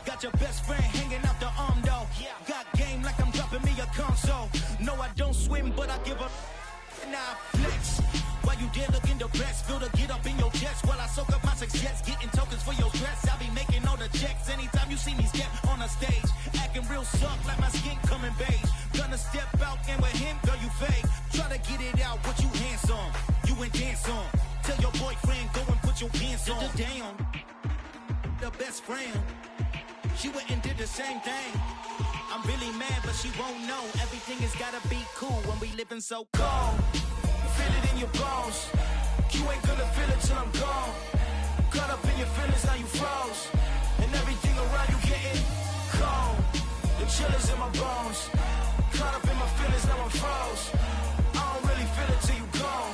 Got your best friend hanging out the arm though. Got game like I'm dropping me a console. No, I don't swim, but I give a now flex. While you there looking the best, feel the get up in your chest while I soak up my success, getting tokens for your stress. I be making all the checks anytime you see me step on a stage, acting real soft like my skin coming beige. Gonna step out and with him, girl, you fake. Try to get it out, what you hands on, you ain't dance on. Tell your boyfriend go and put your pants on. Down, the best friend. She went and did the same thing. I'm really mad, but she won't know. Everything has gotta be cool when we living so cold. Feel it in your bones. You ain't gonna feel it till I'm gone. Caught up in your feelings, now you froze. And everything around you getting cold. The chill is in my bones. Caught up in my feelings, now I'm froze. I don't really feel it till you gone.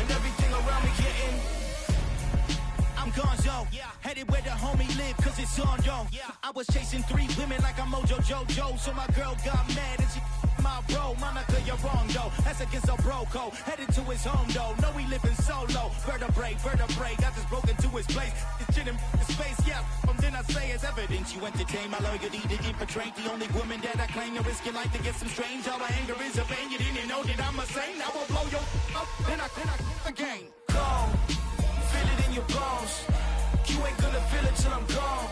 And everything around me getting I'm gonzo, headed where the homie live, cause it's on, yo. I was chasing 3 women like I'm Mojo Jojo, so my girl got mad and she my bro. Monica, you're wrong, though. That's against a bro code. Headed to his home, though. No, he living solo. Vertebrae, I just broke into his place. It's shit in space, yeah. Then I say it's evidence you entertain my loyalty to infiltrate the only woman that I claim to risk your life to get some strange. All my anger is a pain. You didn't know that I'm a saint. I will blow your up, then I again. Go. Feel it in your bones. You ain't gonna feel it till I'm gone.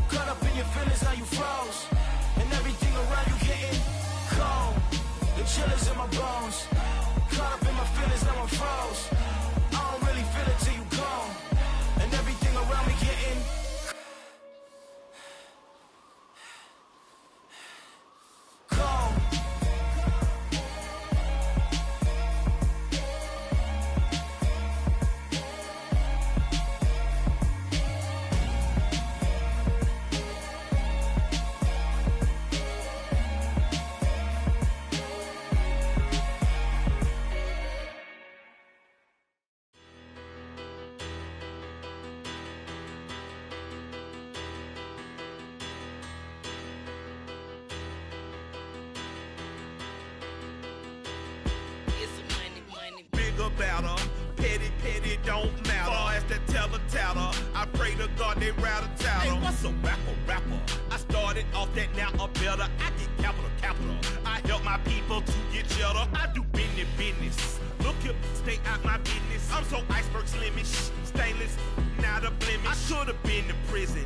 Caught up in your feelings, now you froze. And everything around you getting cold. The chill is in my bones. Caught up in my feelings, now I'm froze. I don't really feel it till you gone. And everything around me getting cold. About her. Petty, don't matter. Far as that tattle, I pray to God they rattle tattle. Hey, what's a rapper? I started off that, now I'm better. I get capital. I help my people to get cheddar. I do business. Look here, stay out my business. I'm so iceberg slimish, stainless, not a blemish. I should've been in prison.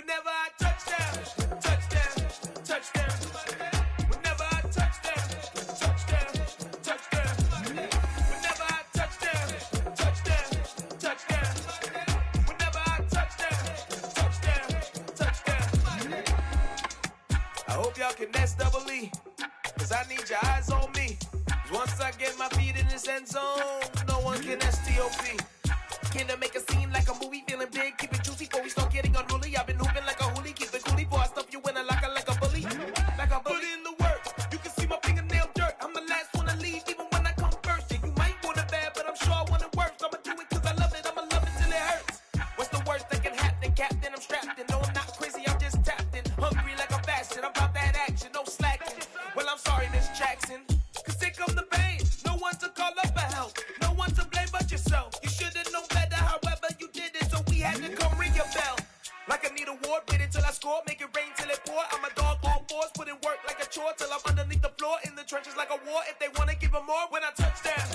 Whenever I touch down, touchdown, touchdown. Whenever I touch down, touchdown, touchdown. Whenever I touch down, touchdown, touchdown. Whenever I touch down, touchdown, touchdown. I hope y'all can nest double E, cause I need your eyes on me. Once I get my feet in this end zone, no one can STOP. Can I make a scene like a movie, feeling big, keep it juicy before we start getting unruly. I've been hooping like a hoolie, keep it coolie before I stuff you in a locker like a bully. Like a bully. Put in the work, you can see my fingernail dirt. I'm the last one to leave, even when I come first. Yeah, you might want it bad, but I'm sure I want it worse. I'ma do it cause I love it, I'ma love it till it hurts. What's the worst that can happen, Captain? I'm strapped in, no I'm not crazy, I'm just tapped in. Hungry like I'm fasting, I'm about that action, no slacking. Well, I'm sorry, Miss Jackson, cause here come the pain. No one to call up for help, no one to blame but yourself. You should've known better, however you did it, so we had to come ring your bell. Like I need a ward, wait until I score, make it rain till it pour. I'm a dog on fours, put in work like a chore till I'm underneath the floor, in the trenches like a war. If they wanna give them more, when I touch down,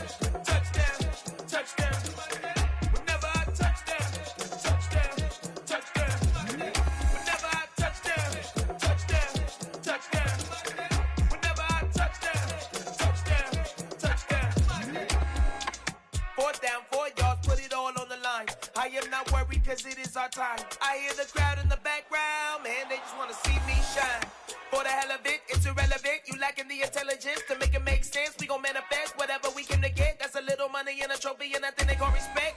touchdown, touchdown. Whenever I touch down, touchdown, touchdown. Whenever I touch down, touchdown, touchdown. Whenever I touch down, touchdown, touchdown. 4th down, 4 yards, put it all on the line. I am not worried cause it is our time. I hear the crowd in the background, man, they just wanna see me shine. For the hell of it, it's irrelevant. You lacking the intelligence to make it make sense. We gon' manifest whatever we came to get. That's a little money and a trophy and nothing they gon' respect.